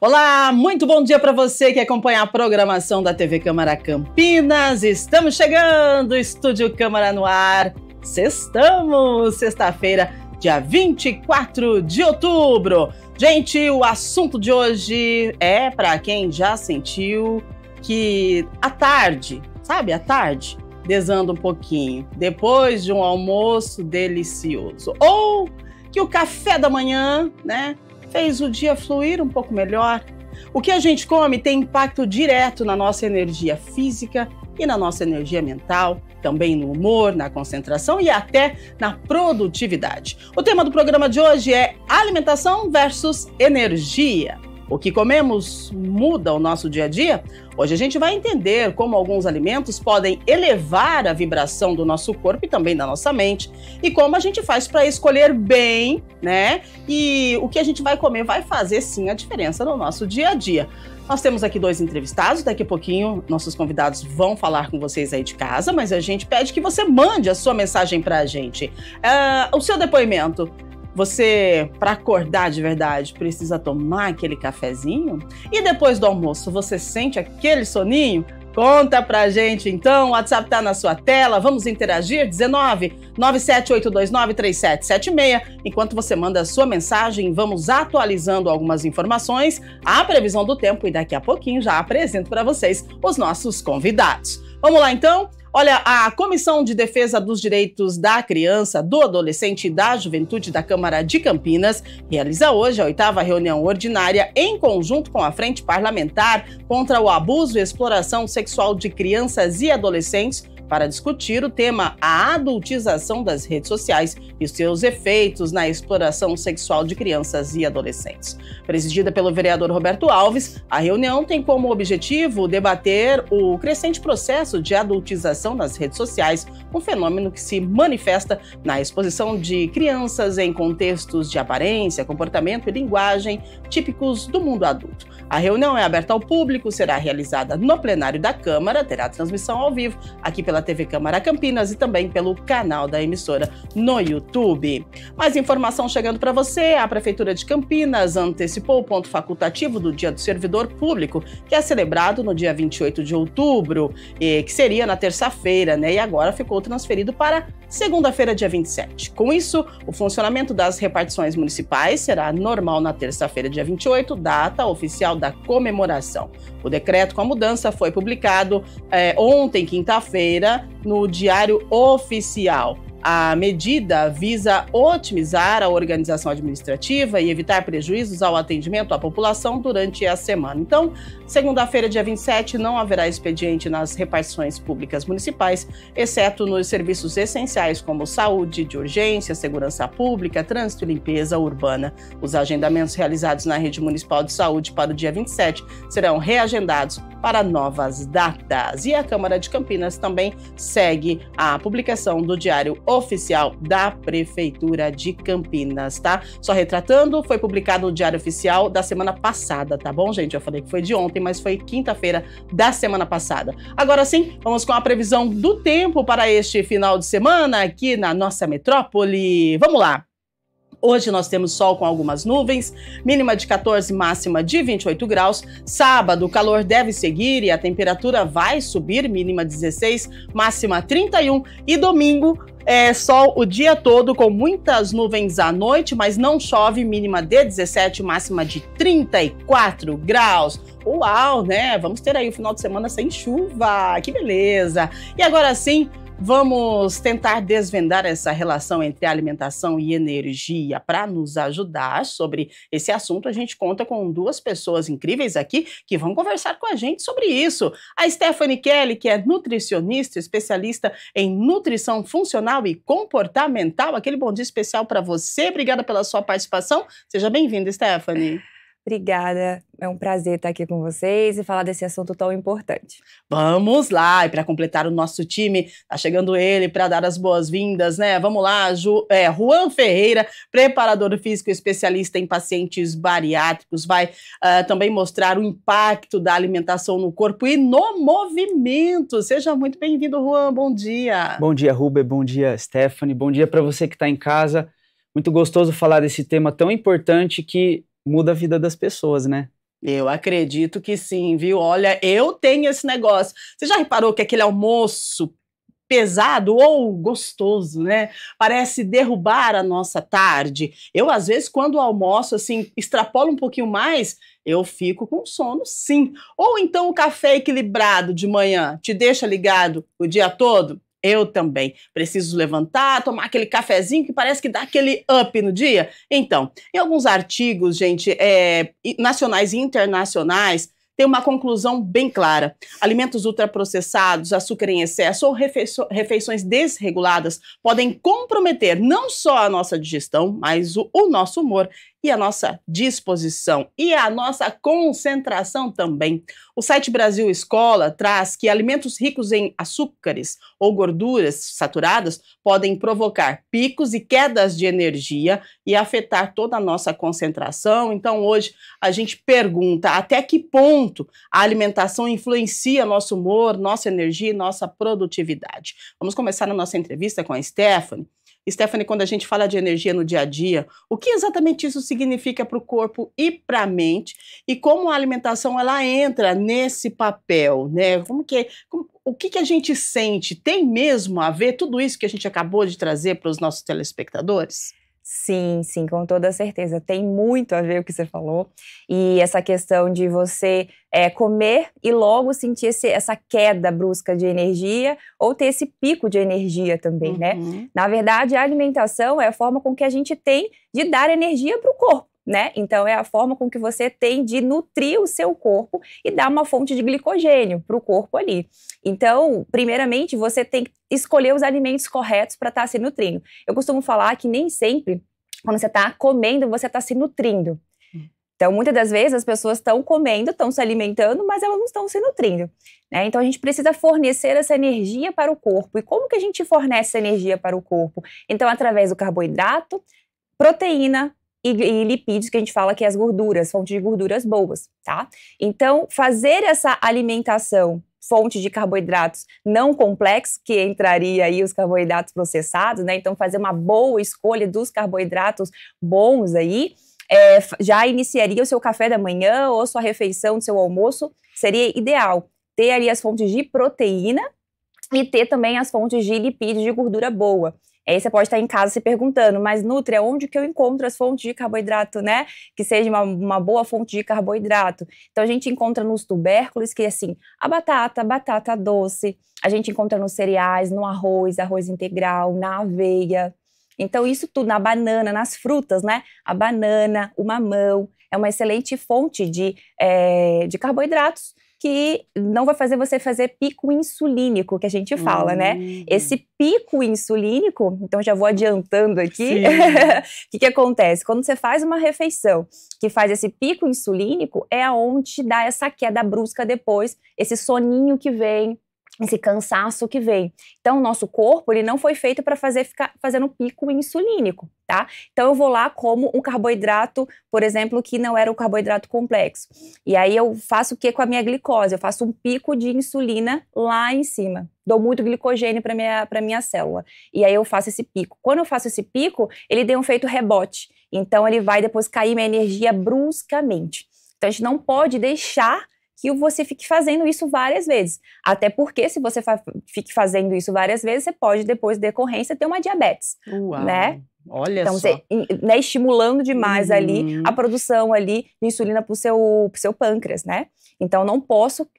Olá, muito bom dia para você que acompanha a programação da TV Câmara Campinas. Estamos chegando, Estúdio Câmara no ar. Sextamos, sexta-feira, dia 24 de outubro. Gente, o assunto de hoje é para quem já sentiu que à tarde, sabe, à tarde, desanda um pouquinho, depois de um almoço delicioso. Ou que o café da manhã, né, fez o dia fluir um pouco melhor. O que a gente come tem impacto direto na nossa energia física e na nossa energia mental, também no humor, na concentração e até na produtividade. O tema do programa de hoje é alimentação versus energia. O que comemos muda o nosso dia a dia? Hoje a gente vai entender como alguns alimentos podem elevar a vibração do nosso corpo e também da nossa mente, e como a gente faz para escolher bem, né? E o que a gente vai comer vai fazer sim a diferença no nosso dia a dia. Nós temos aqui 2 entrevistados, daqui a pouquinho nossos convidados vão falar com vocês aí de casa, mas a gente pede que você mande a sua mensagem para a gente. O seu depoimento. Você, para acordar de verdade, precisa tomar aquele cafezinho? E depois do almoço, você sente aquele soninho? Conta pra gente então, o WhatsApp tá na sua tela, vamos interagir, 19-97829-3776. Enquanto você manda a sua mensagem, vamos atualizando algumas informações, a previsão do tempo e daqui a pouquinho já apresento para vocês os nossos convidados. Vamos lá então? Olha, a Comissão de Defesa dos Direitos da Criança, do Adolescente e da Juventude da Câmara de Campinas realiza hoje a 8ª reunião ordinária em conjunto com a Frente Parlamentar contra o Abuso e Exploração Sexual de Crianças e Adolescentes para discutir o tema a adultização das redes sociais e seus efeitos na exploração sexual de crianças e adolescentes. Presidida pelo vereador Roberto Alves, a reunião tem como objetivo debater o crescente processo de adultização nas redes sociais, um fenômeno que se manifesta na exposição de crianças em contextos de aparência, comportamento e linguagem típicos do mundo adulto. A reunião é aberta ao público, será realizada no plenário da Câmara, terá transmissão ao vivo aqui pela TV Câmara Campinas e também pelo canal da emissora no YouTube. Mais informação chegando para você, a Prefeitura de Campinas antecipou o ponto facultativo do Dia do Servidor Público, que é celebrado no dia 28 de outubro, que seria na terça-feira, né? E agora ficou transferido para segunda-feira, dia 27. Com isso, o funcionamento das repartições municipais será normal na terça-feira, dia 28, data oficial da comemoração. O decreto com a mudança foi publicado ontem, quinta-feira, no Diário Oficial. A medida visa otimizar a organização administrativa e evitar prejuízos ao atendimento à população durante a semana. Então, segunda-feira, dia 27, não haverá expediente nas repartições públicas municipais, exceto nos serviços essenciais como saúde, de urgência, segurança pública, trânsito e limpeza urbana. Os agendamentos realizados na rede municipal de saúde para o dia 27 serão reagendados para novas datas. E a Câmara de Campinas também segue a publicação do Diário Oficial da Prefeitura de Campinas, tá? Só retratando, foi publicado no Diário Oficial da semana passada, tá bom, gente? Eu falei que foi de ontem, mas foi quinta-feira da semana passada. Agora sim, vamos com a previsão do tempo para este final de semana aqui na nossa metrópole. Vamos lá! Hoje nós temos sol com algumas nuvens, mínima de 14, máxima de 28 graus. Sábado, o calor deve seguir e a temperatura vai subir, mínima 16, máxima 31. E domingo, sol o dia todo com muitas nuvens à noite, mas não chove, mínima de 17, máxima de 34 graus. Uau, né? Vamos ter aí o final de semana sem chuva, que beleza! E agora sim, vamos tentar desvendar essa relação entre alimentação e energia. Para nos ajudar sobre esse assunto, a gente conta com 2 pessoas incríveis aqui que vão conversar com a gente sobre isso. A Stephanie Kelly, que é nutricionista, especialista em nutrição funcional e comportamental. Aquele bom dia especial para você. Obrigada pela sua participação. Seja bem-vinda, Stephanie. Obrigada, é um prazer estar aqui com vocês e falar desse assunto tão importante. Vamos lá, e para completar o nosso time, tá chegando ele para dar as boas-vindas, né? Vamos lá, Juan Ferreira, preparador físico especialista em pacientes bariátricos, vai também mostrar o impacto da alimentação no corpo e no movimento. Seja muito bem-vindo, Juan, bom dia. Bom dia, Ruber, bom dia, Stephanie, bom dia para você que está em casa. Muito gostoso falar desse tema tão importante que muda a vida das pessoas, né? Eu acredito que sim, viu? Olha, eu tenho esse negócio. Você já reparou que aquele almoço pesado ou gostoso, né? Parece derrubar a nossa tarde. Eu, às vezes, quando almoço, assim, extrapolo um pouquinho mais, eu fico com sono, sim. Ou então o café equilibrado de manhã te deixa ligado o dia todo? Eu também. Preciso levantar, tomar aquele cafezinho que parece que dá aquele up no dia. Então, em alguns artigos, gente, nacionais e internacionais, tem uma conclusão bem clara. Alimentos ultraprocessados, açúcar em excesso ou refeições desreguladas podem comprometer não só a nossa digestão, mas o nosso humor e a nossa disposição e a nossa concentração também. O site Brasil Escola traz que alimentos ricos em açúcares ou gorduras saturadas podem provocar picos e quedas de energia e afetar toda a nossa concentração. Então, hoje, a gente pergunta até que ponto a alimentação influencia nosso humor, nossa energia e nossa produtividade. Vamos começar a nossa entrevista com a Stephanie. Stephanie, quando a gente fala de energia no dia a dia, o que exatamente isso significa para o corpo e para a mente? E como a alimentação ela entra nesse papel, né? O que a gente sente? Tem mesmo a ver tudo isso que a gente acabou de trazer para os nossos telespectadores? Sim, sim, com toda certeza. Tem muito a ver o que você falou. E essa questão de você comer e logo sentir essa queda brusca de energia ou ter esse pico de energia também, né? Na verdade, a alimentação é a forma com que a gente tem de dar energia para o corpo, né? Então, é a forma com que você tem de nutrir o seu corpo e dar uma fonte de glicogênio para o corpo ali. Então, primeiramente, você tem que escolher os alimentos corretos para estar se nutrindo. Eu costumo falar que nem sempre, quando você está comendo, você está se nutrindo. Então, muitas das vezes, as pessoas estão comendo, estão se alimentando, mas elas não estão se nutrindo, né? Então, a gente precisa fornecer essa energia para o corpo. E como que a gente fornece essa energia para o corpo? Então, através do carboidrato, proteína e lipídios, que a gente fala que é as gorduras, fontes de gorduras boas, tá? Então, fazer essa alimentação, fonte de carboidratos não complexos, que entraria aí os carboidratos processados, né? Então, fazer uma boa escolha dos carboidratos bons aí, já iniciaria o seu café da manhã ou sua refeição, seu almoço, seria ideal ter ali as fontes de proteína e ter também as fontes de lipídios de gordura boa. Aí você pode estar em casa se perguntando, mas Nutri, onde que eu encontro as fontes de carboidrato, né? Que seja uma boa fonte de carboidrato. Então a gente encontra nos tubérculos, que é assim, a batata doce, a gente encontra nos cereais, no arroz integral, na aveia. Então isso tudo, na banana, nas frutas, né? A banana, o mamão, é uma excelente fonte de carboidratos, que não vai fazer você fazer pico insulínico, que a gente fala, né? Esse pico insulínico, então já vou adiantando aqui, o que acontece? Quando você faz uma refeição que faz esse pico insulínico, é aonde dá essa queda brusca depois, esse soninho que vem, esse cansaço que vem. Então, o nosso corpo, ele não foi feito para ficar fazendo pico insulínico, tá? Então, eu vou lá como um carboidrato, por exemplo, que não era o carboidrato complexo. E aí, eu faço o que com a minha glicose? Eu faço um pico de insulina lá em cima. Dou muito glicogênio para minha célula. E aí, eu faço esse pico. Quando eu faço esse pico, ele tem um efeito rebote. Então, ele vai depois cair minha energia bruscamente. Então, a gente não pode deixar que você fique fazendo isso várias vezes. Até porque, se você fique fazendo isso várias vezes, você pode, depois de decorrência, ter uma diabetes. Uau, né? Olha então, só. Você, né, estimulando demais ali a produção ali de insulina pro seu pâncreas, né? Então, não posso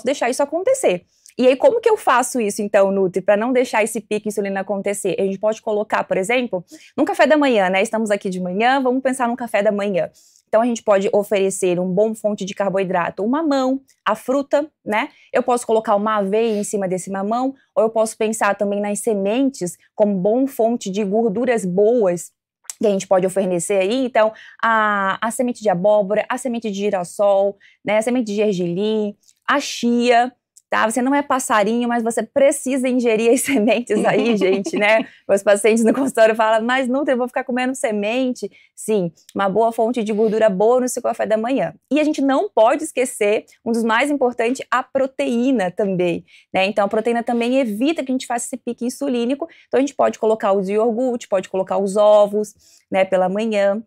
deixar isso acontecer. E aí, como que eu faço isso, então, Nutri, para não deixar esse pico de insulina acontecer? A gente pode colocar, por exemplo, num café da manhã, né? Estamos aqui de manhã, vamos pensar num café da manhã. Então, a gente pode oferecer um bom fonte de carboidrato, o mamão, a fruta, né? Eu posso colocar uma aveia em cima desse mamão, ou eu posso pensar também nas sementes como bom fonte de gorduras boas que a gente pode oferecer aí. Então, a semente de abóbora, a semente de girassol, né? A semente de gergelim, a chia. Tá? Você não é passarinho, mas você precisa ingerir as sementes aí, gente, né? Meus pacientes no consultório falam, mas Nutri, eu vou ficar comendo semente? Sim, uma boa fonte de gordura boa no seu café da manhã. E a gente não pode esquecer, um dos mais importantes, a proteína também, né? Então, a proteína também evita que a gente faça esse pique insulínico. Então, a gente pode colocar os iogurte, pode colocar os ovos, né, pela manhã.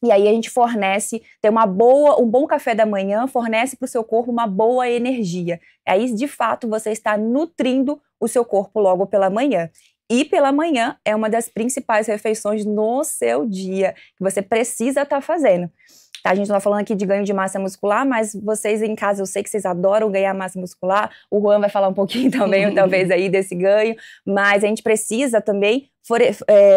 E aí a gente fornece, tem um bom café da manhã, fornece para o seu corpo uma boa energia. Aí, de fato, você está nutrindo o seu corpo logo pela manhã. E pela manhã é uma das principais refeições no seu dia, que você precisa estar fazendo. Tá, a gente não está falando aqui de ganho de massa muscular, mas vocês em casa, eu sei que vocês adoram ganhar massa muscular. O Juan vai falar um pouquinho também, talvez, aí desse ganho. Mas a gente precisa também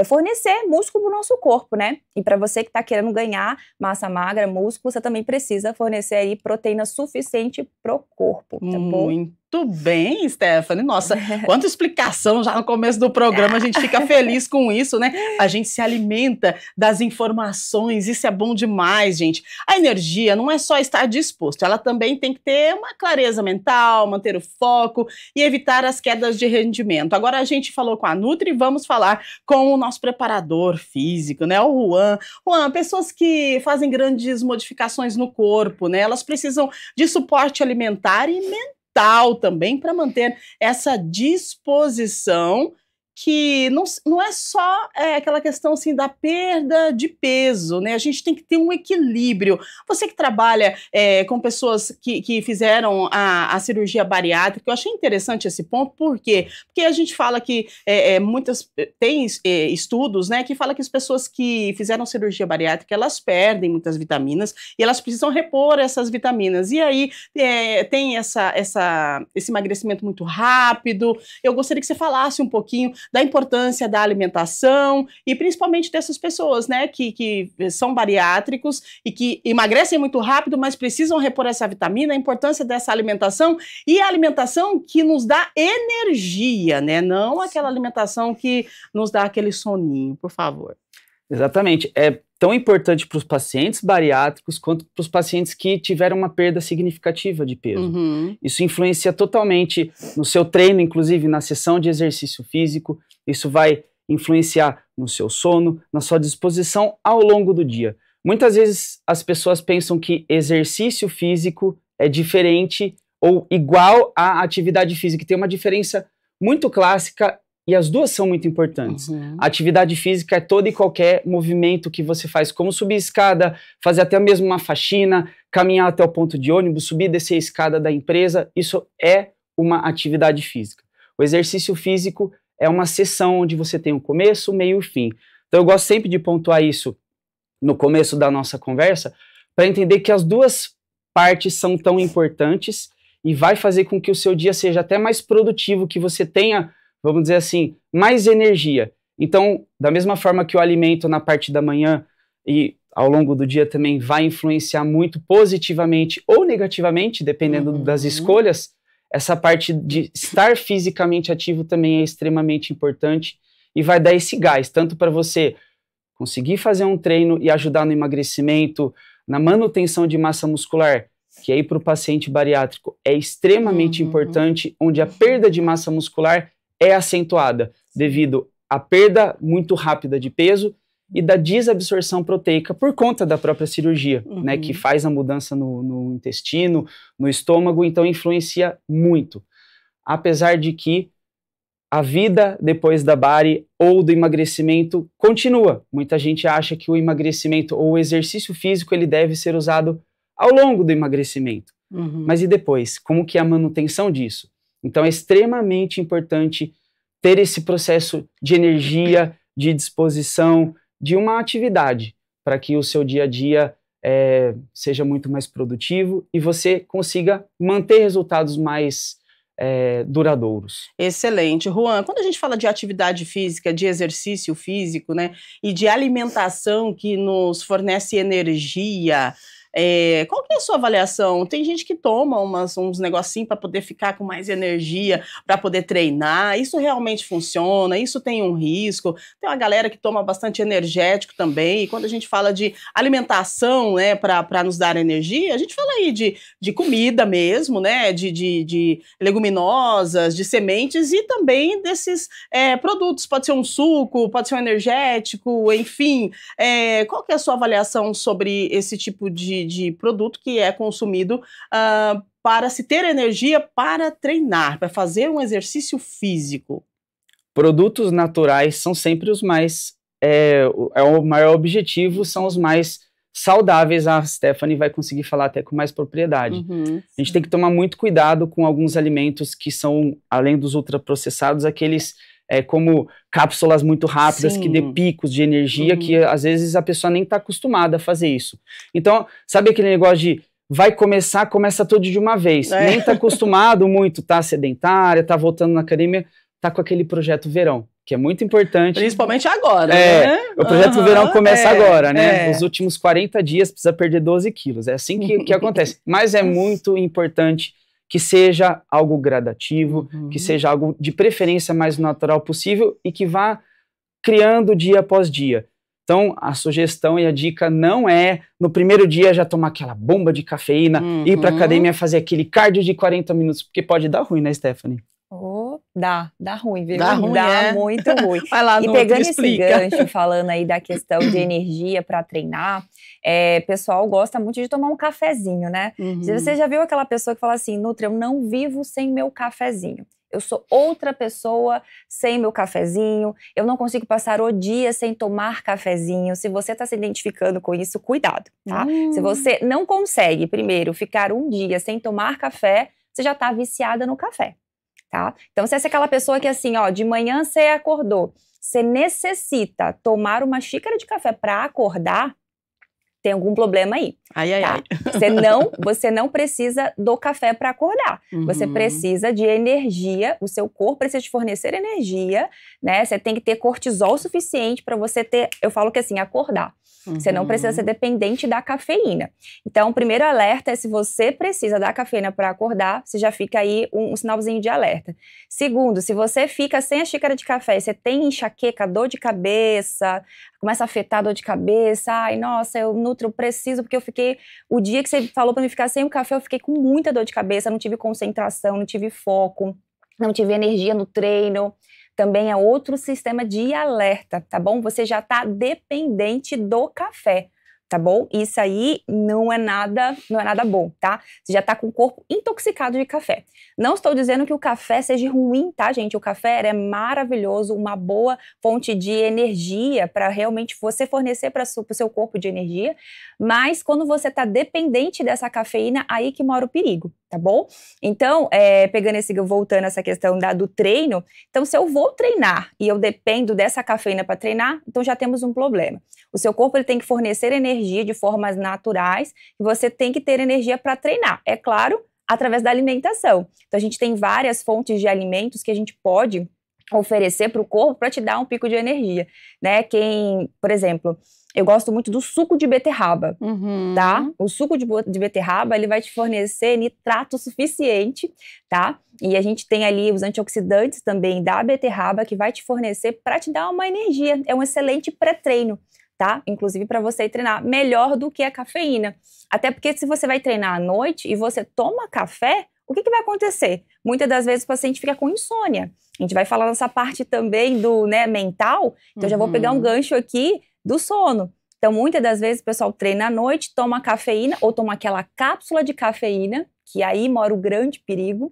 fornecer músculo para o nosso corpo, né? E para você que está querendo ganhar massa magra, músculo, você também precisa fornecer aí proteína suficiente pro corpo, tá bom? Muito bem, Stephanie. Nossa, quanta explicação já no começo do programa, a gente fica feliz com isso, né? A gente se alimenta das informações, isso é bom demais, gente. A energia não é só estar disposto, ela também tem que ter uma clareza mental, manter o foco e evitar as quedas de rendimento. Agora a gente falou com a Nutri, vamos falar com o nosso preparador físico, né, o Juan. Juan, pessoas que fazem grandes modificações no corpo, né, elas precisam de suporte alimentar e mental também para manter essa disposição que não é só aquela questão assim da perda de peso, né? A gente tem que ter um equilíbrio. Você que trabalha com pessoas que fizeram a cirurgia bariátrica, eu achei interessante esse ponto, por quê? Porque a gente fala que tem estudos, né, que fala que as pessoas que fizeram cirurgia bariátrica, elas perdem muitas vitaminas e elas precisam repor essas vitaminas. E aí tem esse emagrecimento muito rápido. Eu gostaria que você falasse um pouquinho da importância da alimentação e principalmente dessas pessoas, né, que são bariátricos e que emagrecem muito rápido, mas precisam repor essa vitamina, a importância dessa alimentação e a alimentação que nos dá energia, né, não aquela alimentação que nos dá aquele soninho, por favor. Exatamente, é tão importante para os pacientes bariátricos quanto para os pacientes que tiveram uma perda significativa de peso. Uhum. Isso influencia totalmente no seu treino, inclusive na sessão de exercício físico. Isso vai influenciar no seu sono, na sua disposição ao longo do dia. Muitas vezes as pessoas pensam que exercício físico é diferente ou igual à atividade física. Tem uma diferença muito clássica e as duas são muito importantes. Uhum. A atividade física é todo e qualquer movimento que você faz, como subir escada, fazer até mesmo uma faxina, caminhar até o ponto de ônibus, subir e descer a escada da empresa. Isso é uma atividade física. O exercício físico é uma sessão onde você tem um começo, meio e fim. Então eu gosto sempre de pontuar isso no começo da nossa conversa, para entender que as duas partes são tão importantes e vai fazer com que o seu dia seja até mais produtivo, que você tenha, vamos dizer assim, mais energia. Então, da mesma forma que o alimento na parte da manhã e ao longo do dia também vai influenciar muito positivamente ou negativamente, dependendo das escolhas, essa parte de estar fisicamente ativo também é extremamente importante e vai dar esse gás, tanto para você conseguir fazer um treino e ajudar no emagrecimento, na manutenção de massa muscular, que aí para o paciente bariátrico é extremamente importante, onde a perda de massa muscular é acentuada devido à perda muito rápida de peso e da desabsorção proteica por conta da própria cirurgia, né, que faz a mudança no intestino, no estômago, então influencia muito. Apesar de que a vida depois da bari ou do emagrecimento continua. Muita gente acha que o emagrecimento ou o exercício físico ele deve ser usado ao longo do emagrecimento. Mas e depois? Como que é a manutenção disso? Então é extremamente importante ter esse processo de energia, de disposição, de uma atividade, para que o seu dia a dia seja muito mais produtivo e você consiga manter resultados mais duradouros. Excelente. Juan, quando a gente fala de atividade física, de exercício físico, né, e de alimentação que nos fornece energia, qual que é a sua avaliação? Tem gente que toma uns negocinhos para poder ficar com mais energia, para poder treinar. Isso realmente funciona? Isso tem um risco? Tem uma galera que toma bastante energético também. E quando a gente fala de alimentação, né, para nos dar energia, a gente fala aí de comida mesmo, né, de leguminosas, de sementes e também desses produtos. Pode ser um suco, pode ser um energético, enfim. Qual que é a sua avaliação sobre esse tipo de produto que é consumido para se ter energia para treinar, para fazer um exercício físico? Produtos naturais são sempre os mais, o maior objetivo, são os mais saudáveis, a Stephanie vai conseguir falar até com mais propriedade. A gente tem que tomar muito cuidado com alguns alimentos que são, além dos ultraprocessados, aqueles como cápsulas muito rápidas, que dê picos de energia, que às vezes a pessoa nem está acostumada a fazer isso. Então, sabe aquele negócio de vai começar, começa tudo de uma vez. Nem tá acostumado muito, tá sedentária, tá voltando na academia, tá com aquele projeto verão, que é muito importante. Principalmente agora, né? O projeto verão começa agora, né? Os últimos 40 dias precisa perder 12 quilos. É assim que acontece. Mas é muito importante que seja algo gradativo, que seja algo de preferência mais natural possível e que vá criando dia após dia. Então, a sugestão e a dica não é, no primeiro dia, já tomar aquela bomba de cafeína, ir para academia fazer aquele cardio de 40 minutos, porque pode dar ruim, né, Stephanie? Dá ruim, viu? Dá ruim, muito ruim. Vai lá, e pegando esse gancho, falando aí da questão de energia para treinar, pessoal gosta muito de tomar um cafezinho, né? Você já viu aquela pessoa que fala assim, Nutri, eu não vivo sem meu cafezinho. Eu sou outra pessoa sem meu cafezinho, eu não consigo passar o dia sem tomar cafezinho. Se você está se identificando com isso, cuidado, tá? Se você não consegue, primeiro, ficar um dia sem tomar café, você já está viciada no café, tá? Então, se essa é aquela pessoa que assim, ó, de manhã você acordou, você necessita tomar uma xícara de café para acordar, tem algum problema aí. Tá? Você não precisa do café para acordar. Você precisa de energia, o seu corpo precisa te fornecer energia, né? Você tem que ter cortisol suficiente para você ter, eu falo que assim, acordar. Você não precisa ser dependente da cafeína. Então, o primeiro alerta é se você precisa da cafeína para acordar, você já fica aí um sinalzinho de alerta. Segundo, se você fica sem a xícara de café e você tem enxaqueca, dor de cabeça, começa a afetar a dor de cabeça, ai, nossa, eu preciso, porque eu fiquei, o dia que você falou para mim ficar sem o café, eu fiquei com muita dor de cabeça, não tive concentração, não tive foco, não tive energia no treino. Também é outro sistema de alerta, tá bom? Você já tá dependente do café, tá bom? Isso aí não é nada bom, tá? Você já tá com o corpo intoxicado de café. Não estou dizendo que o café seja ruim, tá, gente? O café é maravilhoso, uma boa fonte de energia para realmente você fornecer para o seu corpo de energia, mas quando você tá dependente dessa cafeína, aí que mora o perigo, tá bom? Então, voltando a essa questão do treino, então se eu vou treinar e eu dependo dessa cafeína para treinar, então já temos um problema. O seu corpo ele tem que fornecer energia de formas naturais e você tem que ter energia para treinar. É claro, através da alimentação. Então, a gente tem várias fontes de alimentos que a gente pode oferecer para o corpo para te dar um pico de energia, né? Por exemplo, eu gosto muito do suco de beterraba, tá? O suco de beterraba, ele vai te fornecer nitrato suficiente, tá? E a gente tem ali os antioxidantes também da beterraba que vai te fornecer para te dar uma energia. É um excelente pré-treino, tá? Inclusive para você ir treinar melhor do que a cafeína. Até porque se você vai treinar à noite e você toma café, o que vai acontecer? Muitas das vezes o paciente fica com insônia. A gente vai falar dessa parte também do mental, então já vou pegar um gancho aqui do sono. Então, muitas das vezes o pessoal treina à noite, toma cafeína ou toma aquela cápsula de cafeína, que aí mora o grande perigo,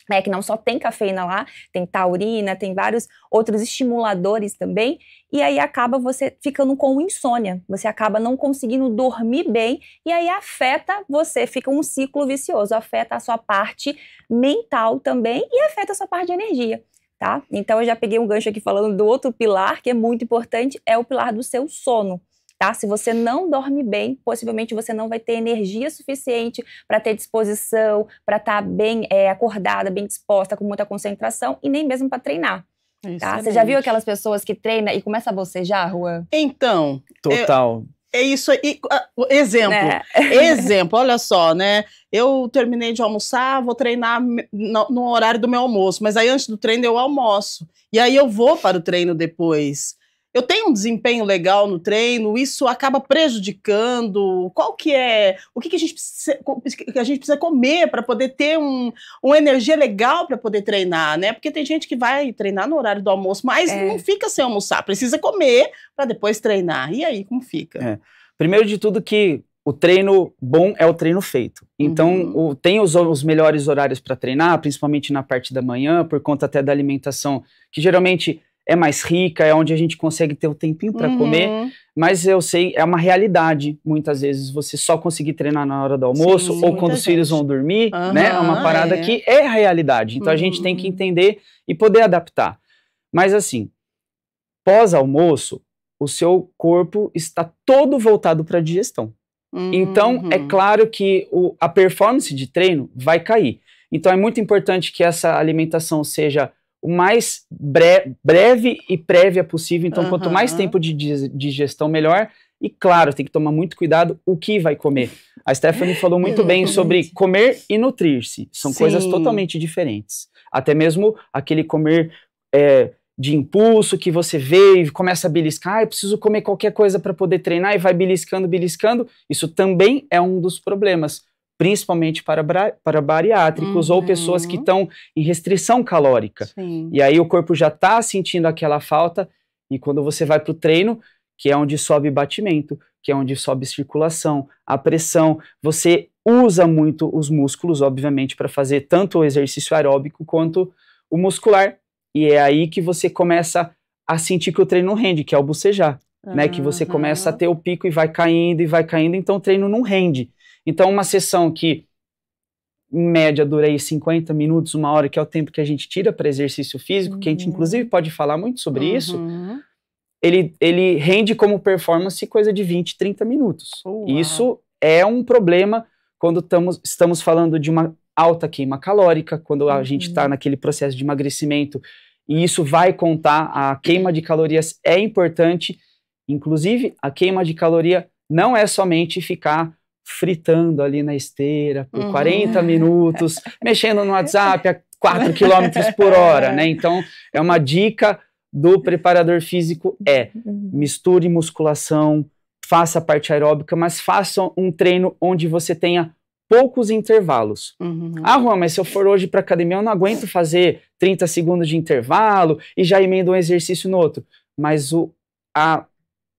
né, que não só tem cafeína lá, tem taurina, tem vários outros estimuladores também, e aí acaba você ficando com insônia, você acaba não conseguindo dormir bem, e aí afeta você, fica um ciclo vicioso, afeta a sua parte mental também e afeta a sua parte de energia. Tá? Então eu já peguei um gancho aqui falando do outro pilar, que é muito importante, é o pilar do seu sono. Tá? Se você não dorme bem, possivelmente você não vai ter energia suficiente para ter disposição, para estar bem acordada, bem disposta, com muita concentração e nem mesmo para treinar. Tá? Você já viu aquelas pessoas que treinam e começa a bocejar, Juan? Então, total. É isso aí. Exemplo. Né? Exemplo, olha só, né? Eu terminei de almoçar, vou treinar no horário do meu almoço, mas aí antes do treino eu almoço. E aí eu vou para o treino depois. Eu tenho um desempenho legal no treino, isso acaba prejudicando. Qual que é? O que a gente precisa comer para poder ter uma energia legal para poder treinar, né? Porque tem gente que vai treinar no horário do almoço, mas não fica sem almoçar, precisa comer para depois treinar. E aí, como fica? Primeiro de tudo que o treino bom é o treino feito. Então, tem os melhores horários para treinar, principalmente na parte da manhã, por conta até da alimentação, que geralmente é mais rica, é onde a gente consegue ter o tempinho para comer, mas eu sei, é uma realidade, muitas vezes, você só conseguir treinar na hora do almoço, ou quando os filhos vão dormir, né, é uma parada que é a realidade, então a gente tem que entender e poder adaptar. Mas assim, pós-almoço, o seu corpo está todo voltado para a digestão. Então, é claro que a performance de treino vai cair. Então, é muito importante que essa alimentação seja o mais breve e prévia possível. Então, quanto mais tempo de digestão, melhor. E, claro, tem que tomar muito cuidado o que vai comer. A Stephanie falou muito bem sobre comer e nutrir-se. São coisas totalmente diferentes. Até mesmo aquele comer de impulso que você vê e começa a beliscar, eu preciso comer qualquer coisa para poder treinar e vai beliscando, beliscando. Isso também é um dos problemas, principalmente para bariátricos ou pessoas que estão em restrição calórica. E aí o corpo já está sentindo aquela falta e quando você vai para o treino, que é onde sobe batimento, que é onde sobe circulação, a pressão, você usa muito os músculos, obviamente, para fazer tanto o exercício aeróbico quanto o muscular. E é aí que você começa a sentir que o treino não rende, que é o bocejar, né? Que você começa a ter o pico e vai caindo, então o treino não rende. Então uma sessão que, em média, dura aí 50 minutos, 1 hora, que é o tempo que a gente tira para exercício físico, que a gente inclusive pode falar muito sobre isso, ele rende como performance coisa de 20, 30 minutos. Isso é um problema quando estamos falando de uma alta queima calórica, quando a gente está naquele processo de emagrecimento, e isso vai contar, a queima de calorias é importante, inclusive a queima de caloria não é somente ficar fritando ali na esteira por 40 minutos, mexendo no WhatsApp a 4 km por hora, né? Então, é uma dica do preparador físico, misture musculação, faça a parte aeróbica, mas faça um treino onde você tenha poucos intervalos. Ah, Juan, mas se eu for hoje para academia, eu não aguento fazer 30 segundos de intervalo e já emendo um exercício no outro. Mas a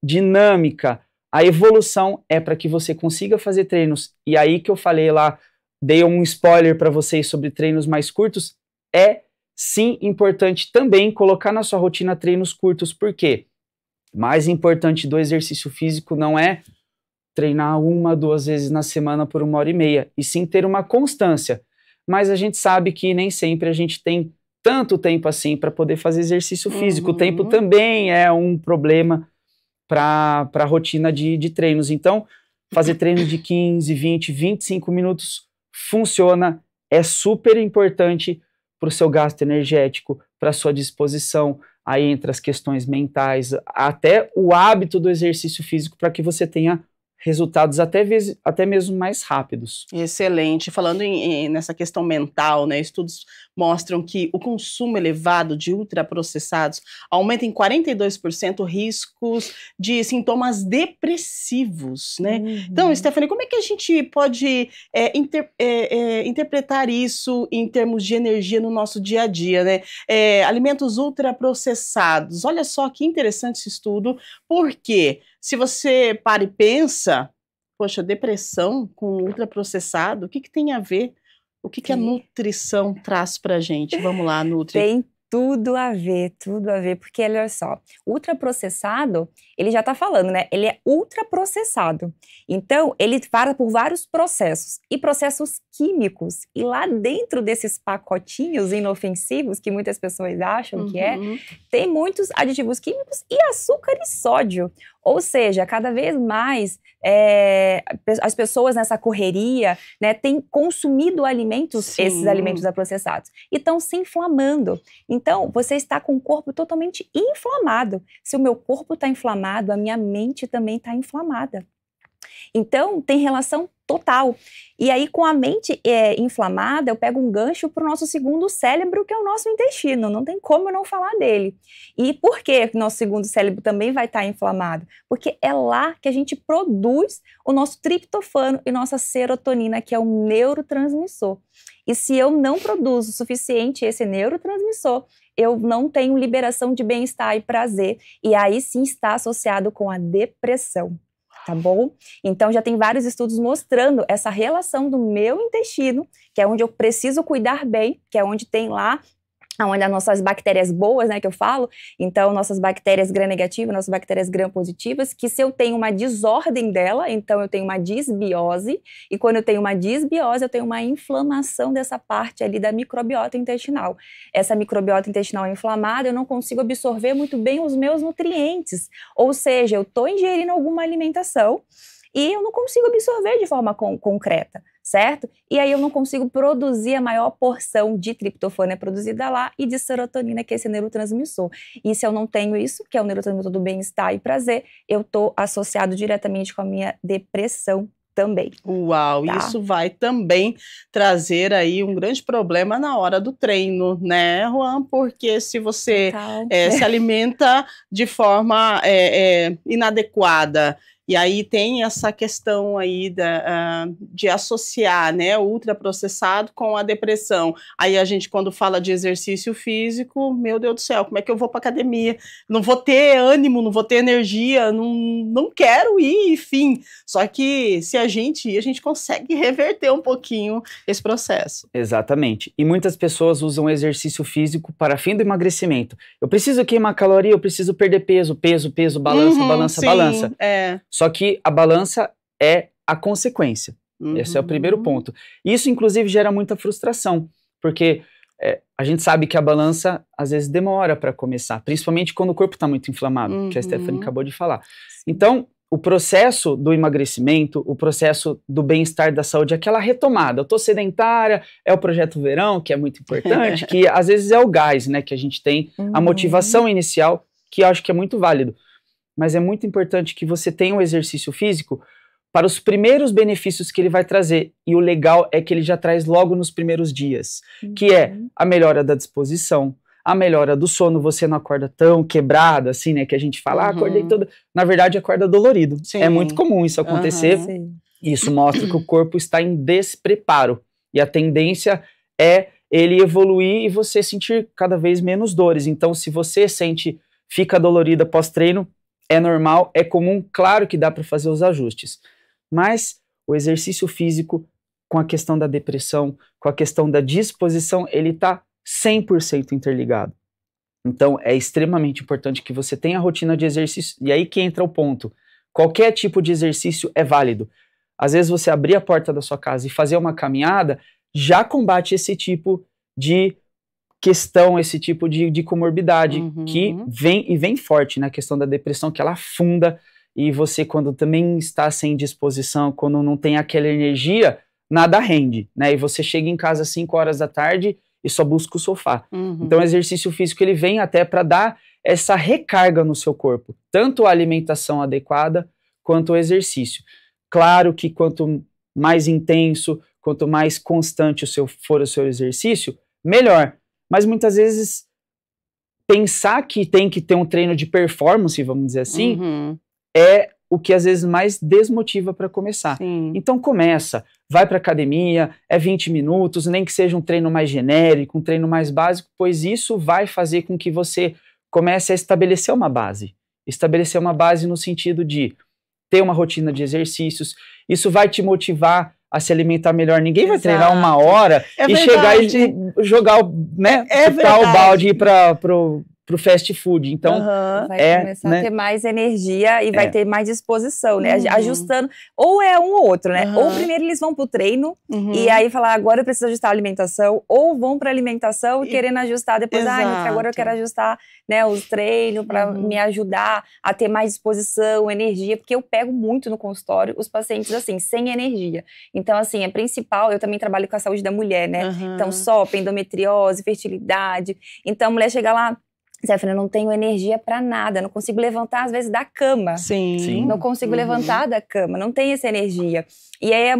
dinâmica, a evolução é para que você consiga fazer treinos. E aí que eu falei lá, dei um spoiler para vocês sobre treinos mais curtos, é sim importante também colocar na sua rotina treinos curtos. Por quê? Mais importante do exercício físico não é treinar 1, 2 vezes na semana por 1h30, e sim ter uma constância. Mas a gente sabe que nem sempre a gente tem tanto tempo assim para poder fazer exercício físico. O tempo também é um problema para a rotina de treinos. Então, fazer treinos de 15, 20, 25 minutos funciona, é super importante para o seu gasto energético, para a sua disposição, aí entre as questões mentais, até o hábito do exercício físico para que você tenha resultados até mesmo mais rápidos. Excelente. Falando nessa questão mental, né, estudos mostram que o consumo elevado de ultraprocessados aumenta em 42% riscos de sintomas depressivos, né? Então, Stephanie, como é que a gente pode interpretar isso em termos de energia no nosso dia a dia, né? Alimentos ultraprocessados. Olha só que interessante esse estudo, porque se você para e pensa, poxa, depressão com ultraprocessado, o que tem a ver? O que a nutrição traz pra gente? Vamos lá, Nutri. Tem tudo a ver, porque olha só, ultraprocessado, ele já tá falando, né? Ele é ultraprocessado. Então, ele passa por vários processos, e processos químicos. E lá dentro desses pacotinhos inofensivos, que muitas pessoas acham que tem muitos aditivos químicos e açúcar e sódio. Ou seja, cada vez mais as pessoas nessa correria, né, têm consumido alimentos, esses alimentos processados, e estão se inflamando. Então, você está com o corpo totalmente inflamado. Se o meu corpo está inflamado, a minha mente também está inflamada. Então, tem relação total. E aí, com a mente inflamada, eu pego um gancho para o nosso segundo cérebro, que é o nosso intestino. Não tem como eu não falar dele. E por que o nosso segundo cérebro também vai estar inflamado? Porque é lá que a gente produz o nosso triptofano e nossa serotonina, que é um neurotransmissor. E se eu não produzo o suficiente esse neurotransmissor, eu não tenho liberação de bem-estar e prazer. E aí sim está associado com a depressão. Tá bom? Então já tem vários estudos mostrando essa relação do meu intestino, que é onde eu preciso cuidar bem, que é onde tem lá onde as nossas bactérias boas, né, que eu falo, então nossas bactérias gram-negativas, nossas bactérias gram-positivas, que se eu tenho uma desordem dela, então eu tenho uma disbiose, e quando eu tenho uma disbiose, eu tenho uma inflamação dessa parte ali da microbiota intestinal. Essa microbiota intestinal inflamada, eu não consigo absorver muito bem os meus nutrientes, ou seja, eu estou ingerindo alguma alimentação e eu não consigo absorver de forma concreta, certo? E aí eu não consigo produzir a maior porção de triptofano produzida lá e de serotonina, que é esse neurotransmissor. E se eu não tenho isso, que é o neurotransmissor do bem-estar e prazer, eu estou associado diretamente com a minha depressão também. Uau, tá? Isso vai também trazer aí um grande problema na hora do treino, né, Juan? Porque se você se alimenta de forma inadequada, e aí tem essa questão aí de associar, né, o ultraprocessado com a depressão. Aí a gente, quando fala de exercício físico, meu Deus do céu, como é que eu vou para academia? Não vou ter ânimo, não vou ter energia, não quero ir, enfim. Só que se a gente ir, a gente consegue reverter um pouquinho esse processo. Exatamente. E muitas pessoas usam exercício físico para fim do emagrecimento. Eu preciso queimar caloria, eu preciso perder peso, balança. Só que a balança é a consequência. Esse é o primeiro ponto. Isso, inclusive, gera muita frustração, porque a gente sabe que a balança, às vezes, demora para começar, principalmente quando o corpo está muito inflamado, que a Stephanie acabou de falar. Então, o processo do emagrecimento, o processo do bem-estar da saúde, aquela retomada. Eu estou sedentária, é o projeto verão, que é muito importante, que às vezes é o gás, né, que a gente tem, a motivação inicial, que eu acho que é muito válido. Mas é muito importante que você tenha um exercício físico para os primeiros benefícios que ele vai trazer. E o legal é que ele já traz logo nos primeiros dias, que é a melhora da disposição, a melhora do sono, você não acorda tão quebrado, assim, né, que a gente fala, acordei toda... Na verdade, acorda dolorido. Sim. É muito comum isso acontecer. Isso mostra que o corpo está em despreparo. E a tendência é ele evoluir e você sentir cada vez menos dores. Então, se você fica dolorida pós-treino, é normal, é comum, claro que dá para fazer os ajustes. Mas o exercício físico, com a questão da depressão, com a questão da disposição, ele está 100% interligado. Então, é extremamente importante que você tenha a rotina de exercício. E aí que entra o ponto. Qualquer tipo de exercício é válido. Às vezes você abrir a porta da sua casa e fazer uma caminhada, já combate esse tipo de questão, esse tipo de comorbidade que vem forte na questão da depressão, que ela afunda, e você, quando também está sem disposição, quando não tem aquela energia, nada rende, né? E você chega em casa às 5 horas da tarde e só busca o sofá. Então o exercício físico, ele vem até para dar essa recarga no seu corpo, tanto a alimentação adequada quanto o exercício. Claro que quanto mais intenso, quanto mais constante for o seu exercício, melhor. Mas muitas vezes pensar que tem que ter um treino de performance, vamos dizer assim, é o que às vezes mais desmotiva para começar. Então começa, vai para academia, é 20 minutos, nem que seja um treino mais genérico, um treino mais básico, pois isso vai fazer com que você comece a estabelecer uma base. Estabelecer uma base no sentido de ter uma rotina de exercícios, isso vai te motivar a se alimentar melhor. Ninguém vai treinar 1 hora e chegar e jogar, né, o balde e ir pro fast food. Então, vai começar a ter mais energia e vai ter mais disposição, né? Ajustando, ou é um ou outro, né? Ou primeiro eles vão pro treino e aí falar, agora eu preciso ajustar a alimentação, ou vão pra alimentação e querendo ajustar depois, agora eu quero ajustar, né, os treinos para me ajudar a ter mais disposição, energia, porque eu pego muito no consultório os pacientes assim, sem energia. Então, assim, é principal, eu também trabalho com a saúde da mulher, né? Então, SOP, endometriose, fertilidade. Então, a mulher chega lá, Stephanie, eu não tenho energia pra nada, não consigo levantar às vezes da cama. Não consigo levantar da cama, não tem essa energia. E aí é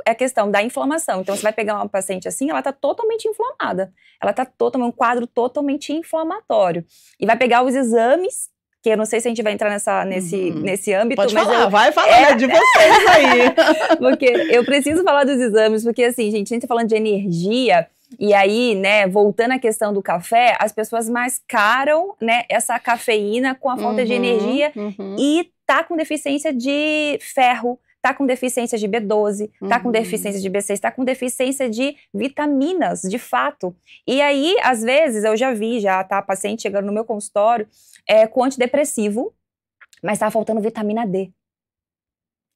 a questão da inflamação. Então você vai pegar uma paciente assim, ela tá totalmente inflamada. Ela tá um quadro totalmente inflamatório. E vai pegar os exames, que eu não sei se a gente vai entrar nesse âmbito. Pode falar, vai falar de vocês aí. Porque eu preciso falar dos exames, porque assim, gente, a gente tá falando de energia. E aí, né, voltando à questão do café, as pessoas mascaram, né, essa cafeína com a falta de energia e tá com deficiência de ferro, tá com deficiência de B12, tá com deficiência de B6, tá com deficiência de vitaminas, de fato. E aí, às vezes, eu já vi, tá, paciente chegando no meu consultório com antidepressivo, mas tá faltando vitamina D.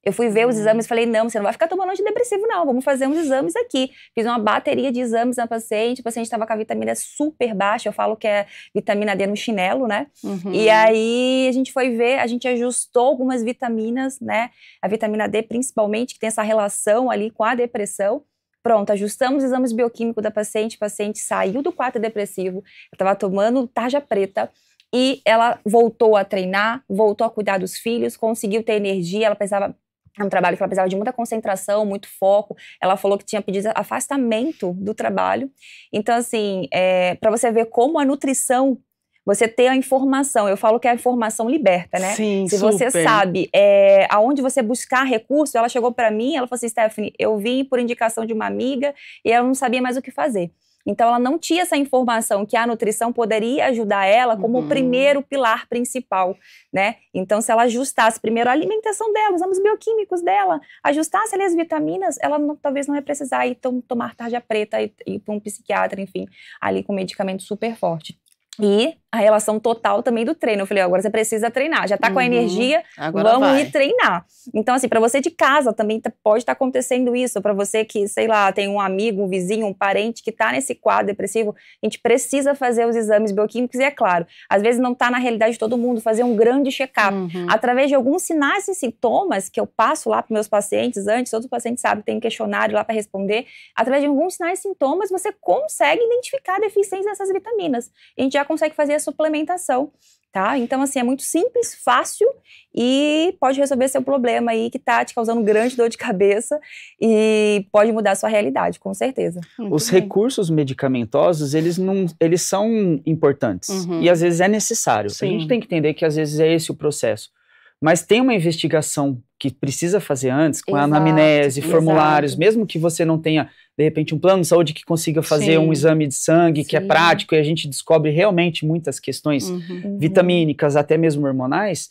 Eu fui ver os exames e falei, não, você não vai ficar tomando antidepressivo não, vamos fazer uns exames aqui. Fiz uma bateria de exames na paciente, o paciente estava com a vitamina super baixa, eu falo que é vitamina D no chinelo, né? E aí a gente foi ver, a gente ajustou algumas vitaminas, né? A vitamina D principalmente, que tem essa relação ali com a depressão. Pronto, ajustamos os exames bioquímicos da paciente, o paciente saiu do quadro depressivo, estava tomando tarja preta, e ela voltou a treinar, voltou a cuidar dos filhos, conseguiu ter energia, ela precisava... É um trabalho que ela precisava de muita concentração, muito foco. Ela falou que tinha pedido afastamento do trabalho. Então, assim, para você ver como a nutrição, você ter a informação, eu falo que a informação liberta, né? Sim, se super. você sabe aonde você buscar recurso, ela chegou para mim, ela falou assim, Stephanie, eu vim por indicação de uma amiga e ela não sabia mais o que fazer. Então, ela não tinha essa informação que a nutrição poderia ajudar ela como o primeiro pilar principal, né? Então, se ela ajustasse primeiro a alimentação dela, os exames bioquímicos dela, ajustasse ali as vitaminas, ela talvez não ia precisar ir tomar tarja preta e ir para um psiquiatra, enfim, ali com medicamento super forte. E a relação total também do treino. Eu falei, agora você precisa treinar. Já tá com a energia, agora vamos vai. ir treinar. Então, assim, para você de casa também pode estar acontecendo isso. Para você que, sei lá, tem um amigo, um vizinho, um parente que tá nesse quadro depressivo, a gente precisa fazer os exames bioquímicos e, é claro, às vezes não tá na realidade de todo mundo, fazer um grande check-up. Através de alguns sinais e sintomas que eu passo lá para meus pacientes antes, todos os pacientes sabem, tem um questionário lá para responder. Através de alguns sinais e sintomas, você consegue identificar a deficiência dessas vitaminas. A gente já consegue fazer a suplementação, tá? Então, assim, é muito simples, fácil e pode resolver seu problema aí que tá te causando grande dor de cabeça e pode mudar a sua realidade, com certeza. Os recursos medicamentosos, eles são importantes e às vezes é necessário. Sim. A gente tem que entender que às vezes é esse o processo. Mas tem uma investigação que precisa fazer antes, com a anamnese, formulários, mesmo que você não tenha, de repente, um plano de saúde que consiga fazer um exame de sangue, que é prático, e a gente descobre realmente muitas questões vitamínicas, até mesmo hormonais,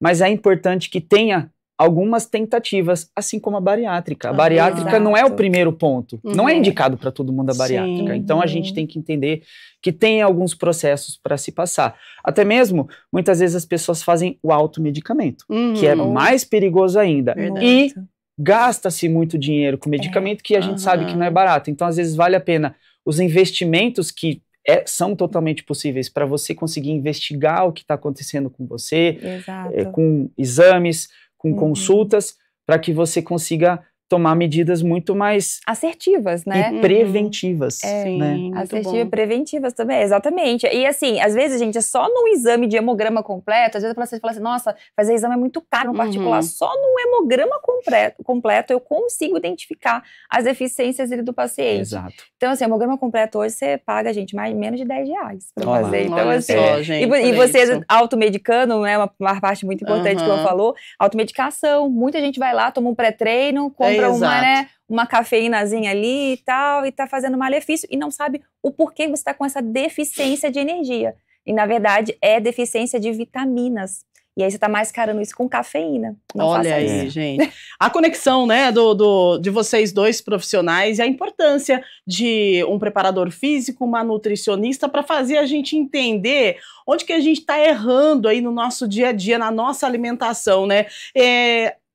mas é importante que tenha algumas tentativas, assim como a bariátrica. A bariátrica não é o primeiro ponto, não é indicado para todo mundo a bariátrica, então a gente tem que entender que tem alguns processos para se passar. Até mesmo, muitas vezes as pessoas fazem o automedicamento, que é mais perigoso ainda. E gasta-se muito dinheiro com medicamento que a gente sabe que não é barato. Então, às vezes, vale a pena os investimentos que são totalmente possíveis para você conseguir investigar o que está acontecendo com você, com exames, com consultas, para que você consiga tomar medidas muito mais assertivas, né? E preventivas. Né? Assertivas e preventivas também, exatamente. E assim, às vezes, gente, é só num exame de hemograma completo, às vezes você fala assim, nossa, fazer exame é muito caro no particular, só num hemograma completo eu consigo identificar as deficiências do paciente. Exato. Então, assim, hemograma completo hoje você paga, gente, menos de R$10 pra fazer. Então, assim, só, gente, e você automedicando, né, uma parte muito importante que eu falou, automedicação, muita gente vai lá, toma um pré-treino, compra uma cafeínazinha ali e tal, e tá fazendo malefício, e não sabe o porquê você tá com essa deficiência de energia. E, na verdade, é deficiência de vitaminas. E aí você tá mascarando isso com cafeína. Não Olha aí, gente. A conexão, né, de vocês dois profissionais e a importância de um preparador físico, uma nutricionista, para fazer a gente entender onde que a gente tá errando aí no nosso dia a dia, na nossa alimentação, né?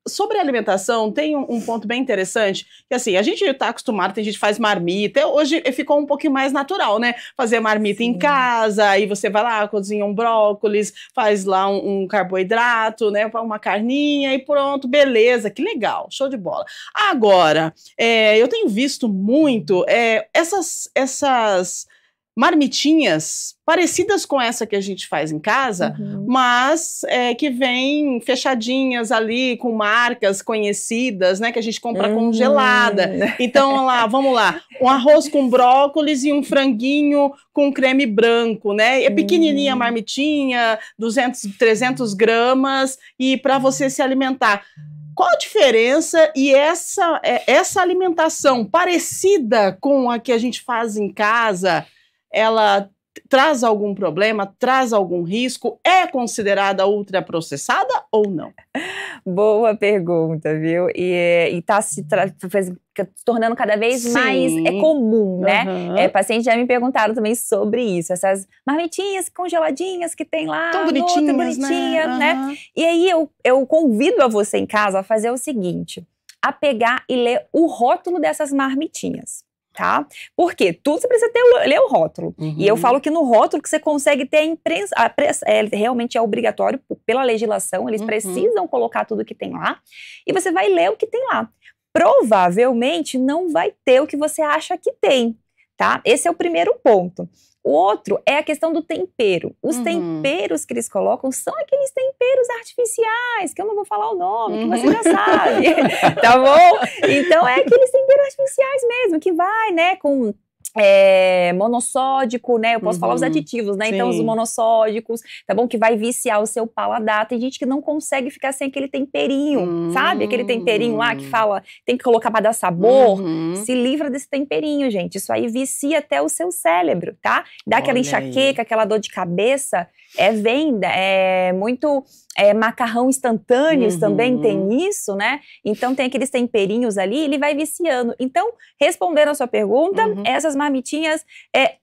Sobre a alimentação, tem um ponto bem interessante, que assim, a gente tá acostumado, tem gente que faz marmita, hoje ficou um pouquinho mais natural, né? Fazer marmita em casa, aí você vai lá, cozinha um brócolis, faz lá um carboidrato, né? Uma carninha e pronto, beleza, que legal, show de bola. Agora, eu tenho visto muito essas marmitinhas parecidas com essa que a gente faz em casa, mas que vem fechadinhas ali, com marcas conhecidas, né, que a gente compra congelada. Então, vamos lá, um arroz com brócolis e um franguinho com creme branco, né, é pequenininha a marmitinha, 200, 300 gramas, e para você se alimentar. Qual a diferença e essa alimentação parecida com a que a gente faz em casa, ela traz algum problema, traz algum risco? É considerada ultraprocessada ou não? Boa pergunta, viu? E tá se tornando cada vez mais comum, né? Pacientes já me perguntaram também sobre isso, essas marmitinhas congeladinhas que tem lá, tão bonitinhas, né? E aí eu convido a você em casa a fazer o seguinte, a pegar e ler o rótulo dessas marmitinhas. Tá? Porque tudo você precisa ler o rótulo. E eu falo que no rótulo que você consegue ter realmente é obrigatório pela legislação, eles precisam colocar tudo que tem lá, e você vai ler o que tem lá. Provavelmente não vai ter o que você acha que tem, tá? Esse é o primeiro ponto. O outro é a questão do tempero. Os temperos que eles colocam são aqueles temperos artificiais, que eu não vou falar o nome, que você já sabe, tá bom? Então é aqueles temperos artificiais mesmo, que vai, né, com monossódico, né, eu posso falar os aditivos, né, então os monossódicos, tá bom, que vai viciar o seu paladar. Tem gente que não consegue ficar sem aquele temperinho, sabe, aquele temperinho lá que fala, tem que colocar pra dar sabor, se livra desse temperinho, gente, isso aí vicia até o seu cérebro, tá, dá aquela enxaqueca, aquela dor de cabeça, muito macarrão instantâneos também tem isso, né? Então tem aqueles temperinhos ali, ele vai viciando. Então, respondendo a sua pergunta, essas marmitinhas,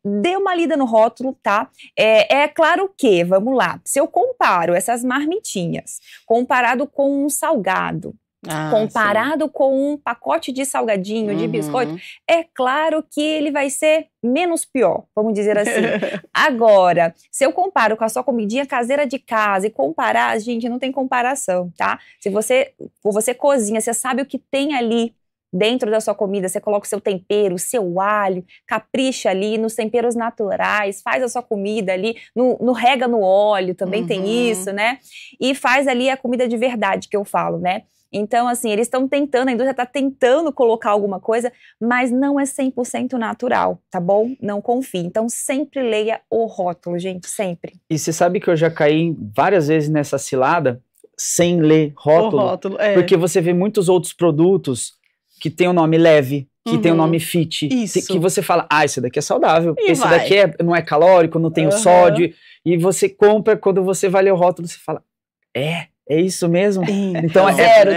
dê uma lida no rótulo, tá? É claro que, vamos lá, se eu comparo essas marmitinhas, comparado com um salgado, comparado com um pacote de salgadinho, de biscoito, é claro que ele vai ser menos pior, vamos dizer assim. Agora, se eu comparo com a sua comidinha caseira de casa e comparar, gente, não tem comparação, tá? Se você cozinha, você sabe o que tem ali dentro da sua comida, você coloca o seu tempero, o seu alho, capricha ali nos temperos naturais, faz a sua comida ali, rega no óleo, também tem isso, né? E faz ali a comida de verdade, que eu falo, né? Então, assim, eles estão tentando, a indústria está tentando colocar alguma coisa, mas não é 100% natural, tá bom? Não confie. Então, sempre leia o rótulo, gente, sempre. E você sabe que eu já caí várias vezes nessa cilada, sem ler rótulo, porque você vê muitos outros produtos que tem o nome leve, que tem o nome fit, que você fala, esse daqui é saudável, esse daqui não é calórico, não tem o sódio, e você compra, quando você vai ler o rótulo, você fala, é isso mesmo? Então zero,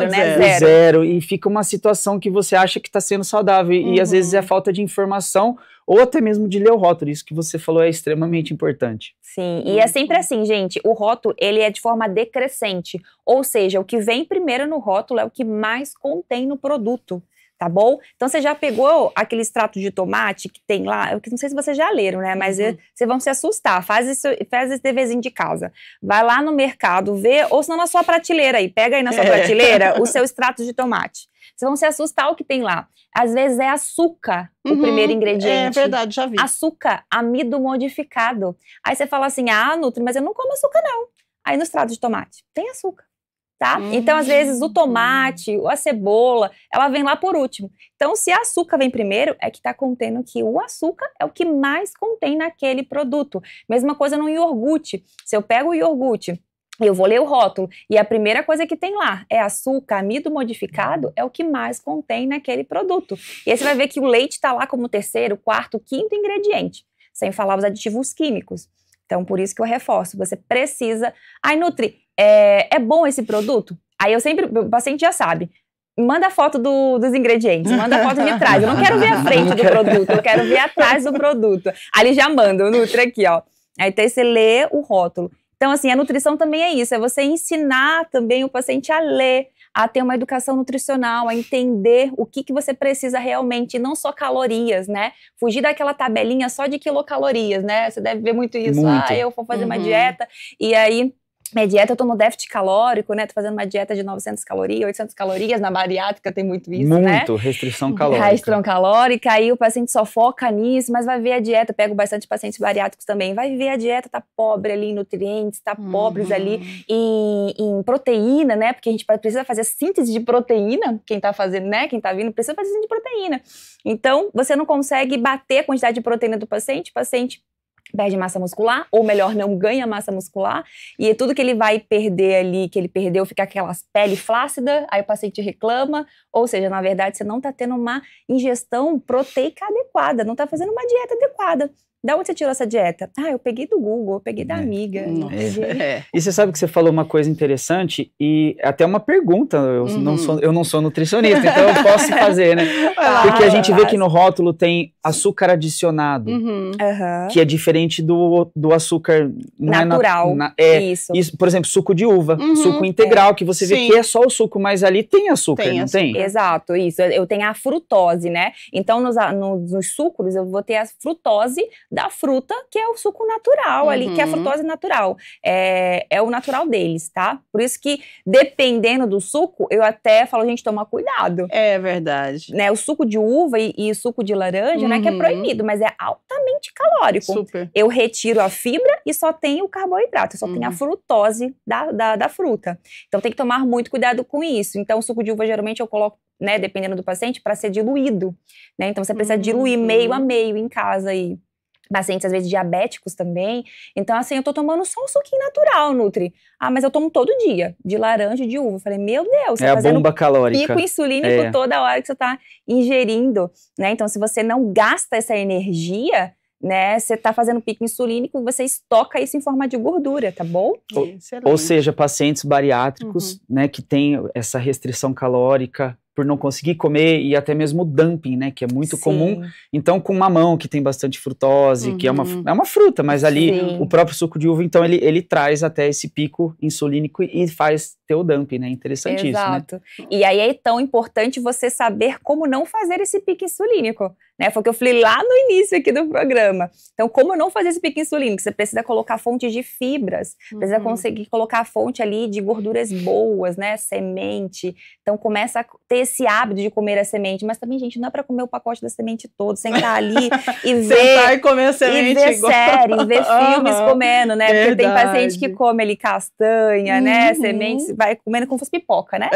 né? Zero. E fica uma situação que você acha que está sendo saudável. E às vezes é falta de informação ou até mesmo de ler o rótulo. Isso que você falou é extremamente importante. Sim, e é sempre assim, gente. O rótulo, ele é de forma decrescente. Ou seja, o que vem primeiro no rótulo é o que mais contém no produto. Tá bom? Então, você já pegou aquele extrato de tomate que tem lá? Eu não sei se vocês já leram, né? Mas vocês vão se assustar. Faz esse deverzinho de casa. Vai lá no mercado, vê, ou se não na sua prateleira aí. Pega aí na sua prateleira o seu extrato de tomate. Vocês vão se assustar o que tem lá. Às vezes é açúcar o primeiro ingrediente. É verdade, já vi. Açúcar, amido modificado. Aí você fala assim, Nutri, mas eu não como açúcar não. Aí no extrato de tomate, tem açúcar. Tá? Então, às vezes, o tomate, a cebola, ela vem lá por último. Então, se a açúcar vem primeiro, é que está contendo que o açúcar é o que mais contém naquele produto. Mesma coisa no iogurte. Se eu pego o iogurte, eu vou ler o rótulo, e a primeira coisa que tem lá é açúcar, amido modificado, é o que mais contém naquele produto. E aí você vai ver que o leite está lá como terceiro, quarto, quinto ingrediente, sem falar os aditivos químicos. Então, por isso que eu reforço, você precisa... Nutri, é bom esse produto? Aí o paciente já sabe, manda foto dos ingredientes, manda foto de trás, eu não quero ver a frente do produto, eu quero ver atrás do produto. Aí ele já manda o Nutri aqui, ó. Aí você lê o rótulo. Então, assim, a nutrição também é isso, é você ensinar também o paciente a ler, a ter uma educação nutricional, a entender o que você precisa realmente, não só calorias, né? Fugir daquela tabelinha só de quilocalorias, né? Você deve ver muito isso. Eu vou fazer uma dieta e aí... Minha dieta, eu tô no déficit calórico, né? Tô fazendo uma dieta de 900 calorias, 800 calorias. Na bariátrica tem muito isso, né? Muito, restrição calórica. Restrição calórica, aí o paciente só foca nisso, mas vai ver a dieta, pego bastante pacientes bariátricos também, vai ver a dieta tá pobre ali em nutrientes, tá pobres ali em proteína, né? Porque a gente precisa fazer síntese de proteína, quem tá fazendo, né? Quem tá vindo precisa fazer síntese de proteína. Então, você não consegue bater a quantidade de proteína do paciente, o paciente perde massa muscular, ou melhor, não ganha massa muscular, e tudo que ele vai perder ali, que ele perdeu, fica aquelas pele flácida, aí o paciente reclama, ou seja, na verdade, você não está tendo uma ingestão proteica adequada, não está fazendo uma dieta adequada. Da onde você tirou essa dieta? Ah, eu peguei do Google, eu peguei da amiga. E você sabe que você falou uma coisa interessante e até uma pergunta, eu não sou nutricionista, então eu posso fazer, né? Porque a gente vê que no rótulo tem açúcar adicionado, que é diferente do açúcar natural. Isso, por exemplo, suco de uva, suco integral, que você vê que é só o suco, mas ali tem açúcar, não tem? Exato, isso. Eu tenho a frutose, né? Então, nos sucos, eu vou ter a frutose da fruta, que é o suco natural ali, que é a frutose natural. É o natural deles, tá? Por isso que, dependendo do suco, eu até falo, gente, toma cuidado. É verdade. Né? O suco de uva e o suco de laranja, né, que é proibido, mas é altamente calórico. Super. Eu retiro a fibra e só tenho o carboidrato, eu só tenho a frutose da fruta. Então, tem que tomar muito cuidado com isso. Então, o suco de uva, geralmente, eu coloco, né, dependendo do paciente, para ser diluído, né? Então, você precisa diluir meio a meio em casa e pacientes, às vezes, diabéticos também. Então, assim, eu tô tomando só um suquinho natural, Nutri. Ah, mas eu tomo todo dia, de laranja e de uva. Eu falei, meu Deus, você tá fazendo a bomba calórica. Pico insulínico toda hora que você tá ingerindo, né? Então, se você não gasta essa energia, né, você tá fazendo pico insulínico, você estoca isso em forma de gordura, tá bom? Ou seja, pacientes bariátricos, né, que tem essa restrição calórica, por não conseguir comer, e até mesmo o dumping, né, que é muito comum. Então, com mamão, que tem bastante frutose, que é uma fruta, mas ali o próprio suco de uva, então ele traz até esse pico insulínico e faz ter o dumping, né? Interessantíssimo. Exato. Né? E aí é tão importante você saber como não fazer esse pico insulínico, né? Foi o que eu falei lá no início aqui do programa. Então, como não fazer esse pico insulínico? Você precisa colocar fontes de fibras, precisa conseguir colocar a fonte ali de gorduras boas, né? Semente. Então, começa a ter esse hábito de comer a semente. Mas também, gente, não é para comer o pacote da semente todo, sentar ali e ver. Sentar e comer a semente. E ver série, ver filmes comendo, né? Porque tem paciente que come ali castanha, né? Sementes, vai comendo como se fosse pipoca, né?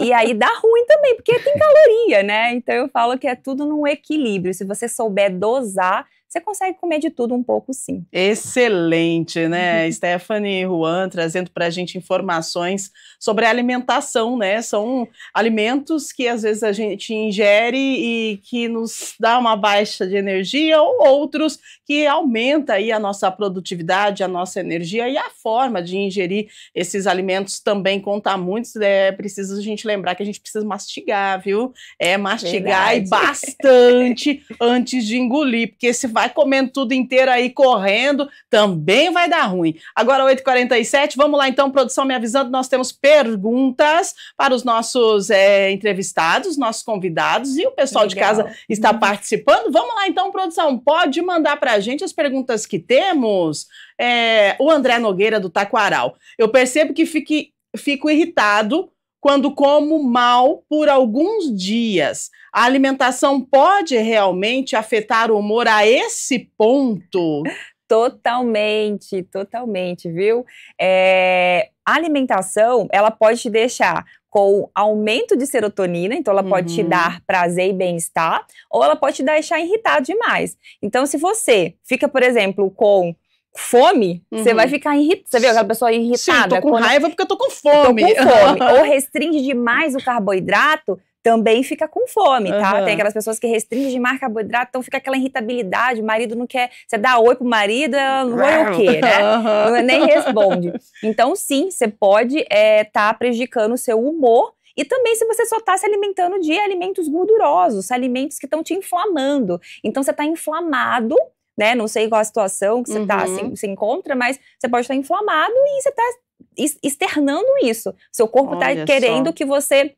E aí dá ruim também, porque tem caloria, né? Então eu falo que é tudo num equilíbrio. Se você souber dosar, você consegue comer de tudo um pouco, sim. Excelente, né? Stephanie e Juan trazendo pra gente informações sobre a alimentação, né? São alimentos que às vezes a gente ingere e que nos dá uma baixa de energia, ou outros que aumenta aí a nossa produtividade, a nossa energia, e a forma de ingerir esses alimentos também conta muito. Precisa a gente lembrar que a gente precisa mastigar, viu? Mastigar e bastante antes de engolir, porque se vai comendo tudo inteiro aí, correndo, também vai dar ruim. Agora, 8h47, vamos lá então, produção me avisando, nós temos perguntas para os nossos entrevistados, nossos convidados, e o pessoal de casa está participando. Vamos lá então, produção, pode mandar para a gente as perguntas que temos. O André Nogueira, do Taquaral. Eu percebo que fico irritado quando como mal por alguns dias. A alimentação pode realmente afetar o humor a esse ponto? Totalmente, totalmente, viu? A alimentação, ela pode te deixar com aumento de serotonina, então ela pode te dar prazer e bem-estar, ou ela pode te deixar irritado demais. Então, se você fica, por exemplo, com fome, você vai ficar irritada. Você viu aquela pessoa irritada? Sim, tô com raiva porque eu tô com fome. Tô com fome. Ou restringe demais o carboidrato, também fica com fome, tá? Tem aquelas pessoas que restringem demais carboidrato, então fica aquela irritabilidade, o marido não quer, você dá oi pro marido, não oi o quê, né? Nem responde. Então, sim, você pode tá prejudicando o seu humor. E também se você só está se alimentando de alimentos gordurosos, alimentos que estão te inflamando. Então, você está inflamado, né? Não sei qual a situação que você se encontra, mas você pode estar inflamado e você está externando isso. Seu corpo está querendo que você...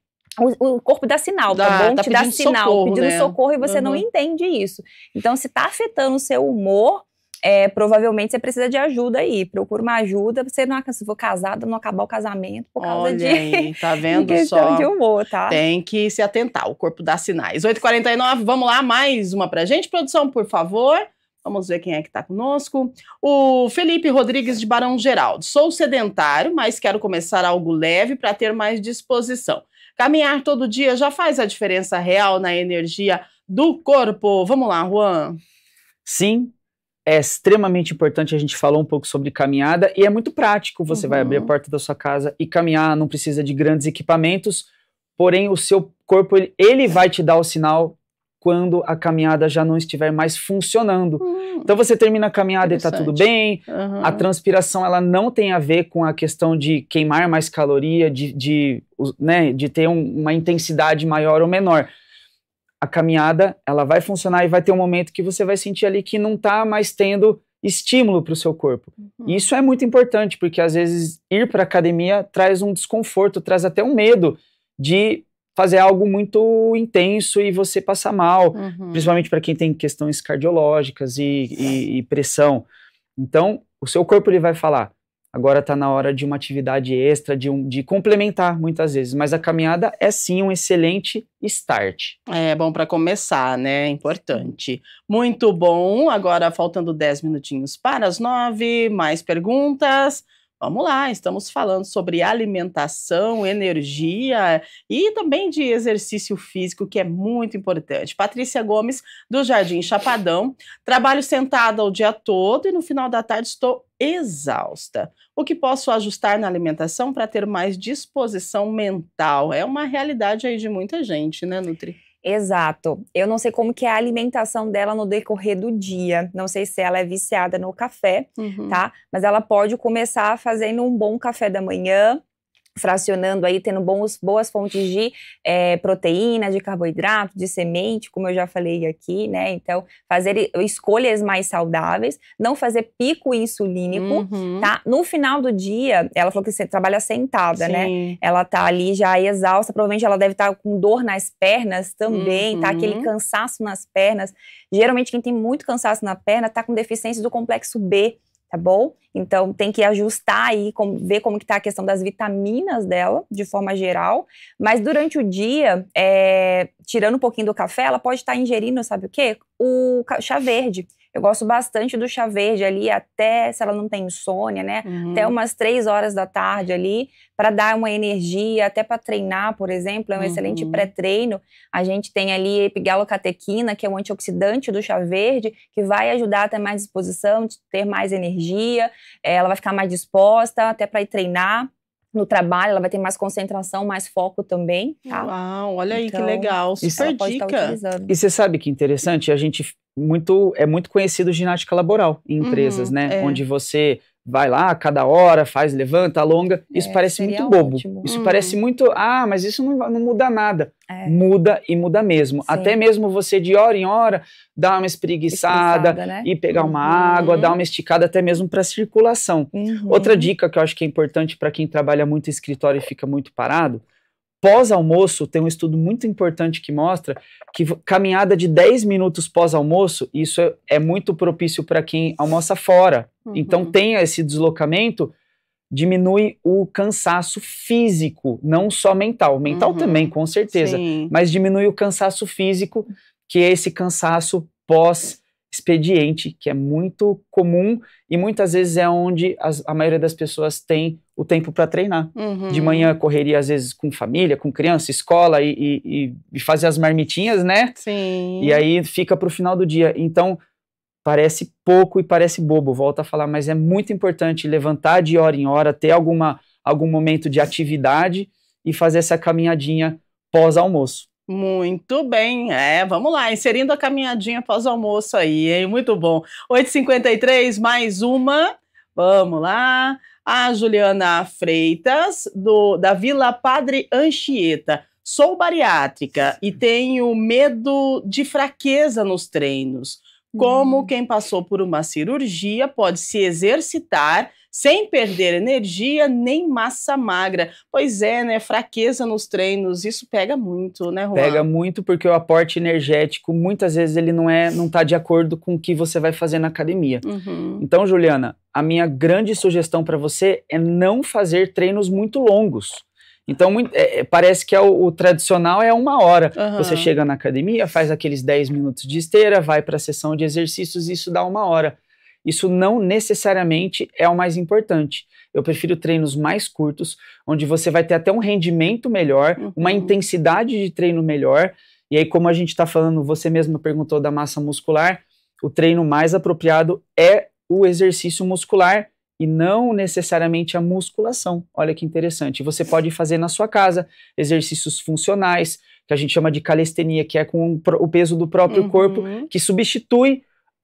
O corpo dá sinal, tá bom? Te dá sinal, socorro, pedindo né? socorro, e você não entende isso. Então, se tá afetando o seu humor, provavelmente você precisa de ajuda aí. Procura uma ajuda, você não, se for casada, não acabar o casamento por causa aí, tá vendo questão só? De humor, tá? Tem que se atentar, o corpo dá sinais. 8h49, vamos lá, mais uma pra gente, produção, por favor. Vamos ver quem é que está conosco. O Felipe Rodrigues, de Barão Geraldo. Sou sedentário, mas quero começar algo leve para ter mais disposição. Caminhar todo dia já faz a diferença real na energia do corpo? Vamos lá, Juan. Sim, é extremamente importante. A gente falou um pouco sobre caminhada e é muito prático. Você vai abrir a porta da sua casa e caminhar, não precisa de grandes equipamentos, porém o seu corpo, ele vai te dar o sinal quando a caminhada já não estiver mais funcionando. Então você termina a caminhada e tá tudo bem, a transpiração ela não tem a ver com a questão de queimar mais caloria, de ter uma intensidade maior ou menor. A caminhada, ela vai funcionar e vai ter um momento que você vai sentir ali que não tá mais tendo estímulo para o seu corpo. E isso é muito importante, porque às vezes ir para a academia traz um desconforto, traz até um medo de fazer algo muito intenso e você passar mal, principalmente para quem tem questões cardiológicas e pressão. Então, o seu corpo ele vai falar, agora está na hora de uma atividade extra, de complementar muitas vezes, mas a caminhada é sim um excelente start. É bom para começar, né? É importante. Muito bom. Agora faltando 10 minutinhos para as 9, mais perguntas. Vamos lá, estamos falando sobre alimentação, energia e também de exercício físico, que é muito importante. Patrícia Gomes, do Jardim Chapadão. Trabalho sentada o dia todo e no final da tarde estou exausta. O que posso ajustar na alimentação para ter mais disposição mental? É uma realidade aí de muita gente, né, Nutri? Exato. Eu não sei como que é a alimentação dela no decorrer do dia. Não sei se ela é viciada no café, tá? Mas ela pode começar fazendo um bom café da manhã, fracionando aí, tendo boas fontes de proteína, de carboidrato, de semente, como eu já falei aqui, né? Então, fazer escolhas mais saudáveis, não fazer pico insulínico, tá? No final do dia, ela falou que você trabalha sentada, né? Ela tá ali já exausta, provavelmente ela deve estar com dor nas pernas também, tá? Aquele cansaço nas pernas. Geralmente, quem tem muito cansaço na perna tá com deficiência do complexo B, tá bom? Então, tem que ajustar aí, ver como que tá a questão das vitaminas dela, de forma geral. Mas durante o dia, tirando um pouquinho do café, ela pode estar ingerindo, sabe o quê? O chá verde. Eu gosto bastante do chá verde ali, até se ela não tem insônia, né? Até umas 3 horas da tarde ali, para dar uma energia, até para treinar, por exemplo, é um excelente pré-treino. A gente tem ali epigalocatequina, que é um antioxidante do chá verde, que vai ajudar a ter mais disposição, ter mais energia, ela vai ficar mais disposta, até para ir treinar. No trabalho, ela vai ter mais concentração, mais foco também, tá? Uau, olha aí que legal, super dica. E você sabe que interessante, a gente é muito conhecido ginástica laboral em empresas, né? Onde você vai lá, cada hora, levanta, alonga. Isso parece muito bobo. Ótimo. Isso parece muito, mas isso não muda nada. Muda e muda mesmo. Sim. Até mesmo você de hora em hora dá uma espreguiçada, né? E pegar uma água, dar uma esticada até mesmo para circulação. Outra dica que eu acho que é importante para quem trabalha muito em escritório e fica muito parado, pós-almoço, tem um estudo muito importante que mostra que caminhada de 10 minutos pós-almoço, isso é muito propício para quem almoça fora. Então, tenha esse deslocamento, diminui o cansaço físico, não só mental. Mental também, com certeza. Sim. Mas diminui o cansaço físico, que é esse cansaço pós-expediente, que é muito comum e muitas vezes é onde a maioria das pessoas tem o tempo para treinar. De manhã, correria às vezes com família, com criança, escola e fazer as marmitinhas, né? Sim. E aí fica para o final do dia. Então, parece pouco e parece bobo, volto a falar, mas é muito importante levantar de hora em hora, ter algum momento de atividade e fazer essa caminhadinha pós-almoço. Muito bem, vamos lá, inserindo a caminhadinha pós-almoço aí, hein? Muito bom. 8h53, mais uma, vamos lá. A Juliana Freitas, da Vila Padre Anchieta. Sou bariátrica e tenho medo de fraqueza nos treinos. Como quem passou por uma cirurgia pode se exercitar sem perder energia nem massa magra? Pois é, né? Fraqueza nos treinos, isso pega muito, né, Juan? Pega muito porque o aporte energético, muitas vezes, ele não tá de acordo com o que você vai fazer na academia. Então, Juliana, a minha grande sugestão para você é não fazer treinos muito longos. Então, parece que o tradicional é 1 hora. Você chega na academia, faz aqueles 10 minutos de esteira, vai para a sessão de exercícios e isso dá 1 hora. Isso não necessariamente é o mais importante. Eu prefiro treinos mais curtos, onde você vai ter até um rendimento melhor, uma intensidade de treino melhor. E aí, como a gente está falando, você mesma perguntou da massa muscular, o treino mais apropriado é o exercício muscular e não necessariamente a musculação. Olha que interessante. Você pode fazer na sua casa exercícios funcionais, que a gente chama de calistenia, que é com o peso do próprio corpo, que substitui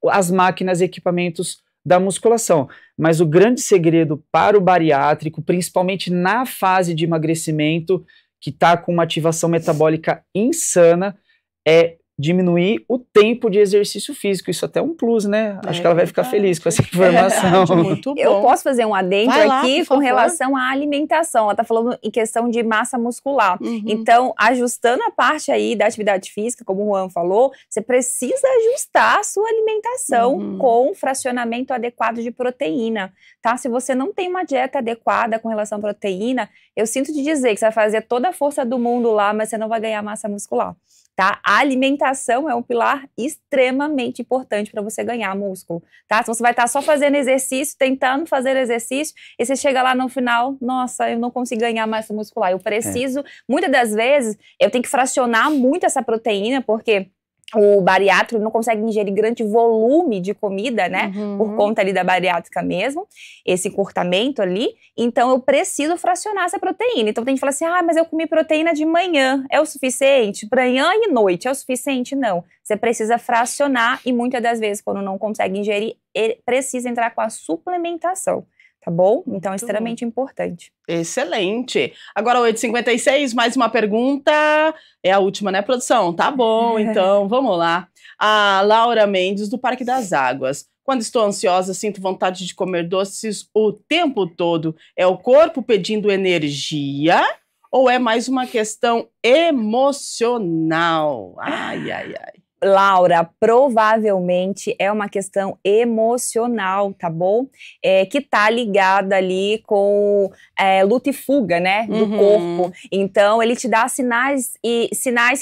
as máquinas e equipamentos da musculação. Mas o grande segredo para o bariátrico, principalmente na fase de emagrecimento, que está com uma ativação metabólica insana, é diminuir o tempo de exercício físico. Isso até é um plus, né? Acho que ela vai ficar feliz com essa informação. Muito bom. Eu posso fazer um adendo lá, aqui com relação à alimentação. Ela está falando em questão de massa muscular. Então, ajustando a parte aí da atividade física, como o Juan falou, você precisa ajustar a sua alimentação com um fracionamento adequado de proteína, tá? Se você não tem uma dieta adequada com relação à proteína, eu sinto te dizer que você vai fazer toda a força do mundo lá, mas você não vai ganhar massa muscular. Tá? A alimentação é um pilar extremamente importante para você ganhar músculo, tá? Se você vai estar só fazendo exercício, tentando fazer exercício, e você chega lá no final, nossa, eu não consigo ganhar massa muscular, eu preciso, muitas das vezes, eu tenho que fracionar muito essa proteína, porque o bariátrico não consegue ingerir grande volume de comida, né? Por conta ali da bariátrica mesmo, esse encurtamento ali. Então, eu preciso fracionar essa proteína. Então, tem gente que fala assim, mas eu comi proteína de manhã, é o suficiente? Manhã e noite, é o suficiente? Não. Você precisa fracionar e muitas das vezes, quando não consegue ingerir, ele precisa entrar com a suplementação. Tá bom? Então, é extremamente importante. Excelente. Agora, 8h56, mais uma pergunta. É a última, né, produção? Tá bom, então, vamos lá. A Laura Mendes, do Parque das Águas. Quando estou ansiosa, sinto vontade de comer doces o tempo todo. É o corpo pedindo energia ou é mais uma questão emocional? Ai, ai, ai. Laura, provavelmente é uma questão emocional, tá bom? Que tá ligada ali com luta e fuga, né? Do corpo. Então, ele te dá sinais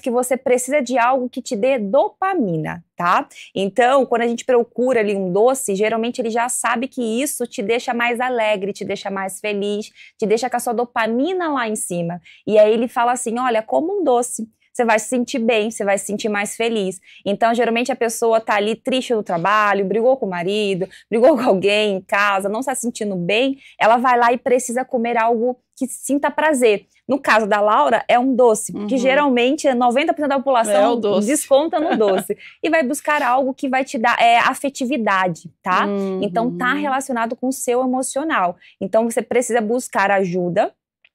que você precisa de algo que te dê dopamina, tá? Então, quando a gente procura ali um doce, geralmente ele já sabe que isso te deixa mais alegre, te deixa mais feliz, te deixa com a sua dopamina lá em cima. E aí ele fala assim, olha, como um doce. Você vai se sentir bem, você vai se sentir mais feliz. Então, geralmente a pessoa tá ali triste no trabalho, brigou com o marido, brigou com alguém em casa, não está se sentindo bem, ela vai lá e precisa comer algo que sinta prazer. No caso da Laura, é um doce, que geralmente 90% da população desconta no doce. E vai buscar algo que vai te dar afetividade, tá? Então, tá relacionado com o seu emocional. Então, você precisa buscar ajuda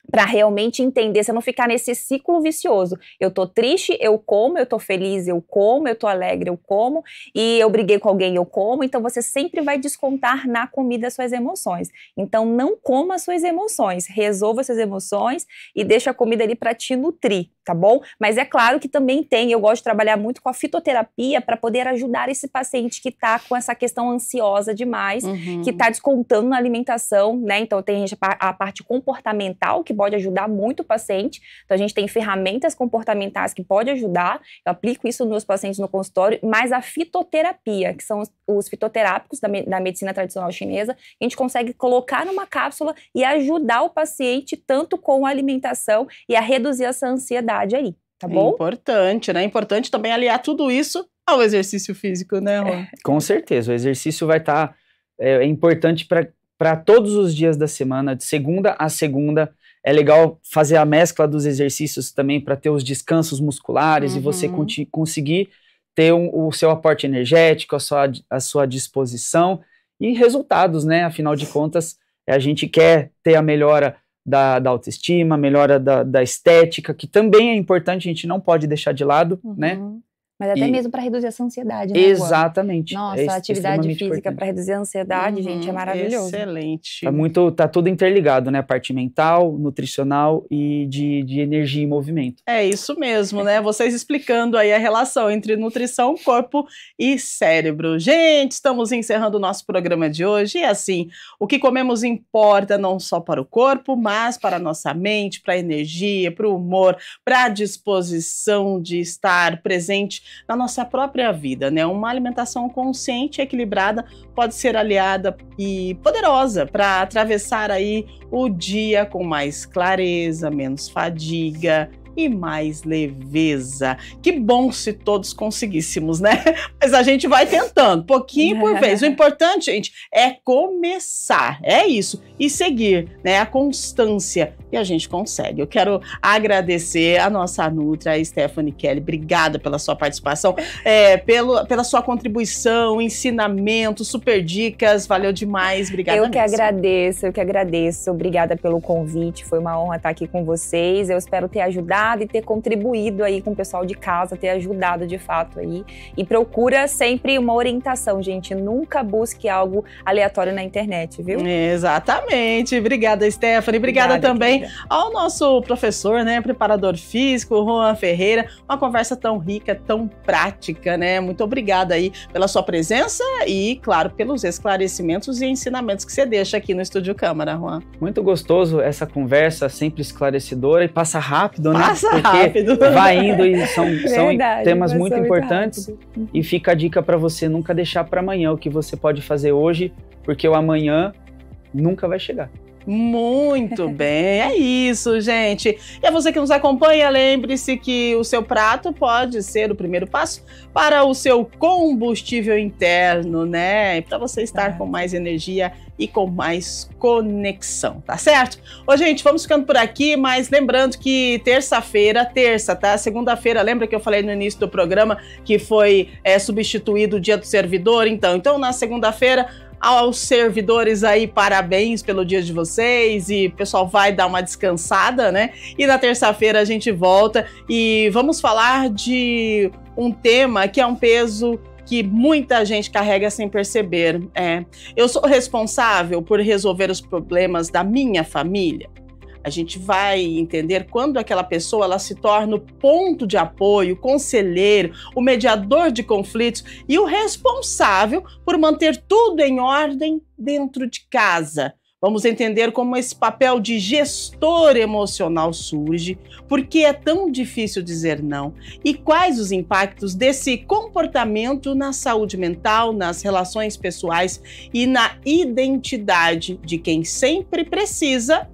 para realmente entender, você não ficar nesse ciclo vicioso. Eu tô triste, eu como, eu tô feliz, eu como, eu tô alegre, eu como, e eu briguei com alguém, eu como, então você sempre vai descontar na comida as suas emoções. Então não coma as suas emoções, resolva suas emoções e deixa a comida ali para te nutrir, tá bom? Mas é claro que também eu gosto de trabalhar muito com a fitoterapia para poder ajudar esse paciente que tá com essa questão ansiosa demais, que tá descontando na alimentação, né? Então tem a parte comportamental, que pode ajudar muito o paciente. Então, a gente tem ferramentas comportamentais que pode ajudar. Eu aplico isso nos meus pacientes no consultório, mas a fitoterapia, que são os fitoterápicos da medicina tradicional chinesa, a gente consegue colocar numa cápsula e ajudar o paciente tanto com a alimentação e a reduzir essa ansiedade aí, tá bom? É importante, né? É importante também aliar tudo isso ao exercício físico, né, Juan? Com certeza. O exercício vai estar importante para todos os dias da semana, de segunda a segunda. É legal fazer a mescla dos exercícios também para ter os descansos musculares e você conseguir ter o seu aporte energético, a sua disposição e resultados, né? Afinal de contas, a gente quer ter a melhora da autoestima, a melhora da estética, que também é importante, a gente não pode deixar de lado, né? Mas até mesmo para reduzir essa ansiedade, né? Exatamente. Nossa, a atividade física para reduzir a ansiedade, gente, é maravilhoso. Excelente. Tá tudo interligado, né? A parte mental, nutricional e de energia e movimento. É isso mesmo, né? Vocês explicando aí a relação entre nutrição, corpo e cérebro. Gente, estamos encerrando o nosso programa de hoje. E assim, o que comemos importa não só para o corpo, mas para a nossa mente, para a energia, para o humor, para a disposição de estar presente na nossa própria vida, né? Uma alimentação consciente e equilibrada pode ser aliada e poderosa para atravessar aí o dia com mais clareza, menos fadiga e mais leveza. Que bom se todos conseguíssemos, né? Mas a gente vai tentando, pouquinho por vez. O importante, gente, é começar, é isso, e seguir, né? A constância, e a gente consegue. Eu quero agradecer a nossa Nutri, a Stephanie Kelly. Obrigada pela sua participação, pela sua contribuição, ensinamento, super dicas. Valeu demais, obrigada mesmo. Eu que agradeço. Obrigada pelo convite, foi uma honra estar aqui com vocês. Eu espero ter ajudado e ter contribuído aí com o pessoal de casa, ter ajudado de fato aí. E procura sempre uma orientação, gente. Nunca busque algo aleatório na internet, viu? Exatamente. Obrigada, Stephanie. Obrigada também, querida, ao nosso professor, né, preparador físico, Juan Ferreira. Uma conversa tão rica, tão prática, né? Muito obrigada aí pela sua presença e, claro, pelos esclarecimentos e ensinamentos que você deixa aqui no Estúdio Câmara, Juan. Muito gostoso essa conversa, sempre esclarecedora, e passa rápido, né? Passa rápido. Vai indo e são temas muito importantes. E fica a dica para você nunca deixar para amanhã o que você pode fazer hoje, porque o amanhã nunca vai chegar. Muito bem, é isso, gente. E a você que nos acompanha, lembre-se que o seu prato pode ser o primeiro passo para o seu combustível interno, né? Para você estar com mais energia e com mais conexão, tá certo? Ô, gente, vamos ficando por aqui, mas lembrando que terça-feira, tá? Segunda-feira, lembra que eu falei no início do programa que foi substituído o Dia do Servidor? Então na segunda-feira, aos servidores aí, parabéns pelo dia de vocês, e o pessoal vai dar uma descansada, né? E na terça-feira a gente volta e vamos falar de um tema que é um peso que muita gente carrega sem perceber. Eu sou responsável por resolver os problemas da minha família. A gente vai entender quando aquela pessoa ela se torna o ponto de apoio, o conselheiro, o mediador de conflitos e o responsável por manter tudo em ordem dentro de casa. Vamos entender como esse papel de gestor emocional surge, por que é tão difícil dizer não e quais os impactos desse comportamento na saúde mental, nas relações pessoais e na identidade de quem sempre precisa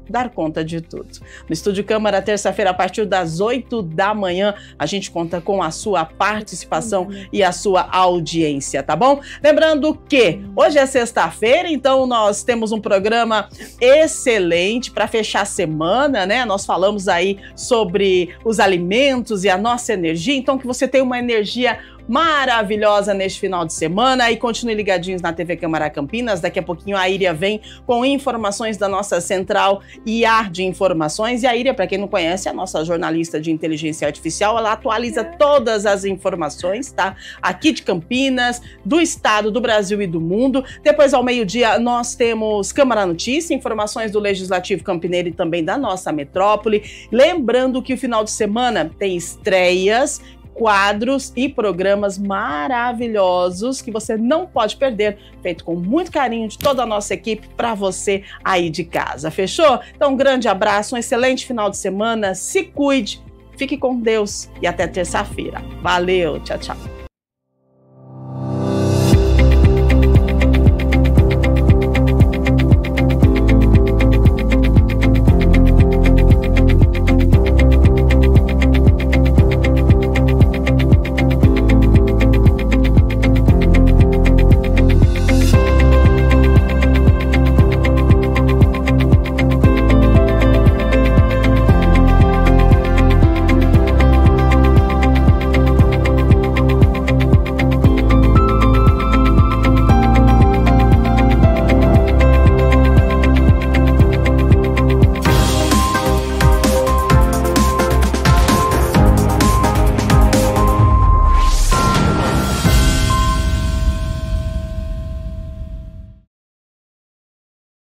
dar conta de tudo. No Estúdio Câmara, terça-feira, a partir das 8 da manhã, a gente conta com a sua participação e a sua audiência, tá bom? Lembrando que hoje é sexta-feira, então nós temos um programa excelente para fechar a semana, né? Nós falamos aí sobre os alimentos e a nossa energia, então que você tenha uma energia maravilhosa neste final de semana, e continue ligadinhos na TV Câmara Campinas. Daqui a pouquinho a Íria vem com informações da nossa central IA de informações, e a Íria, para quem não conhece, é a nossa jornalista de inteligência artificial. Ela atualiza todas as informações, tá? Aqui de Campinas, do estado, do Brasil e do mundo. Depois, ao meio-dia, nós temos Câmara Notícia, informações do Legislativo Campineiro e também da nossa metrópole. Lembrando que o final de semana tem estreias, quadros e programas maravilhosos que você não pode perder, feito com muito carinho de toda a nossa equipe para você aí de casa, fechou? Então um grande abraço, um excelente final de semana, se cuide, fique com Deus e até terça-feira. Valeu, tchau, tchau.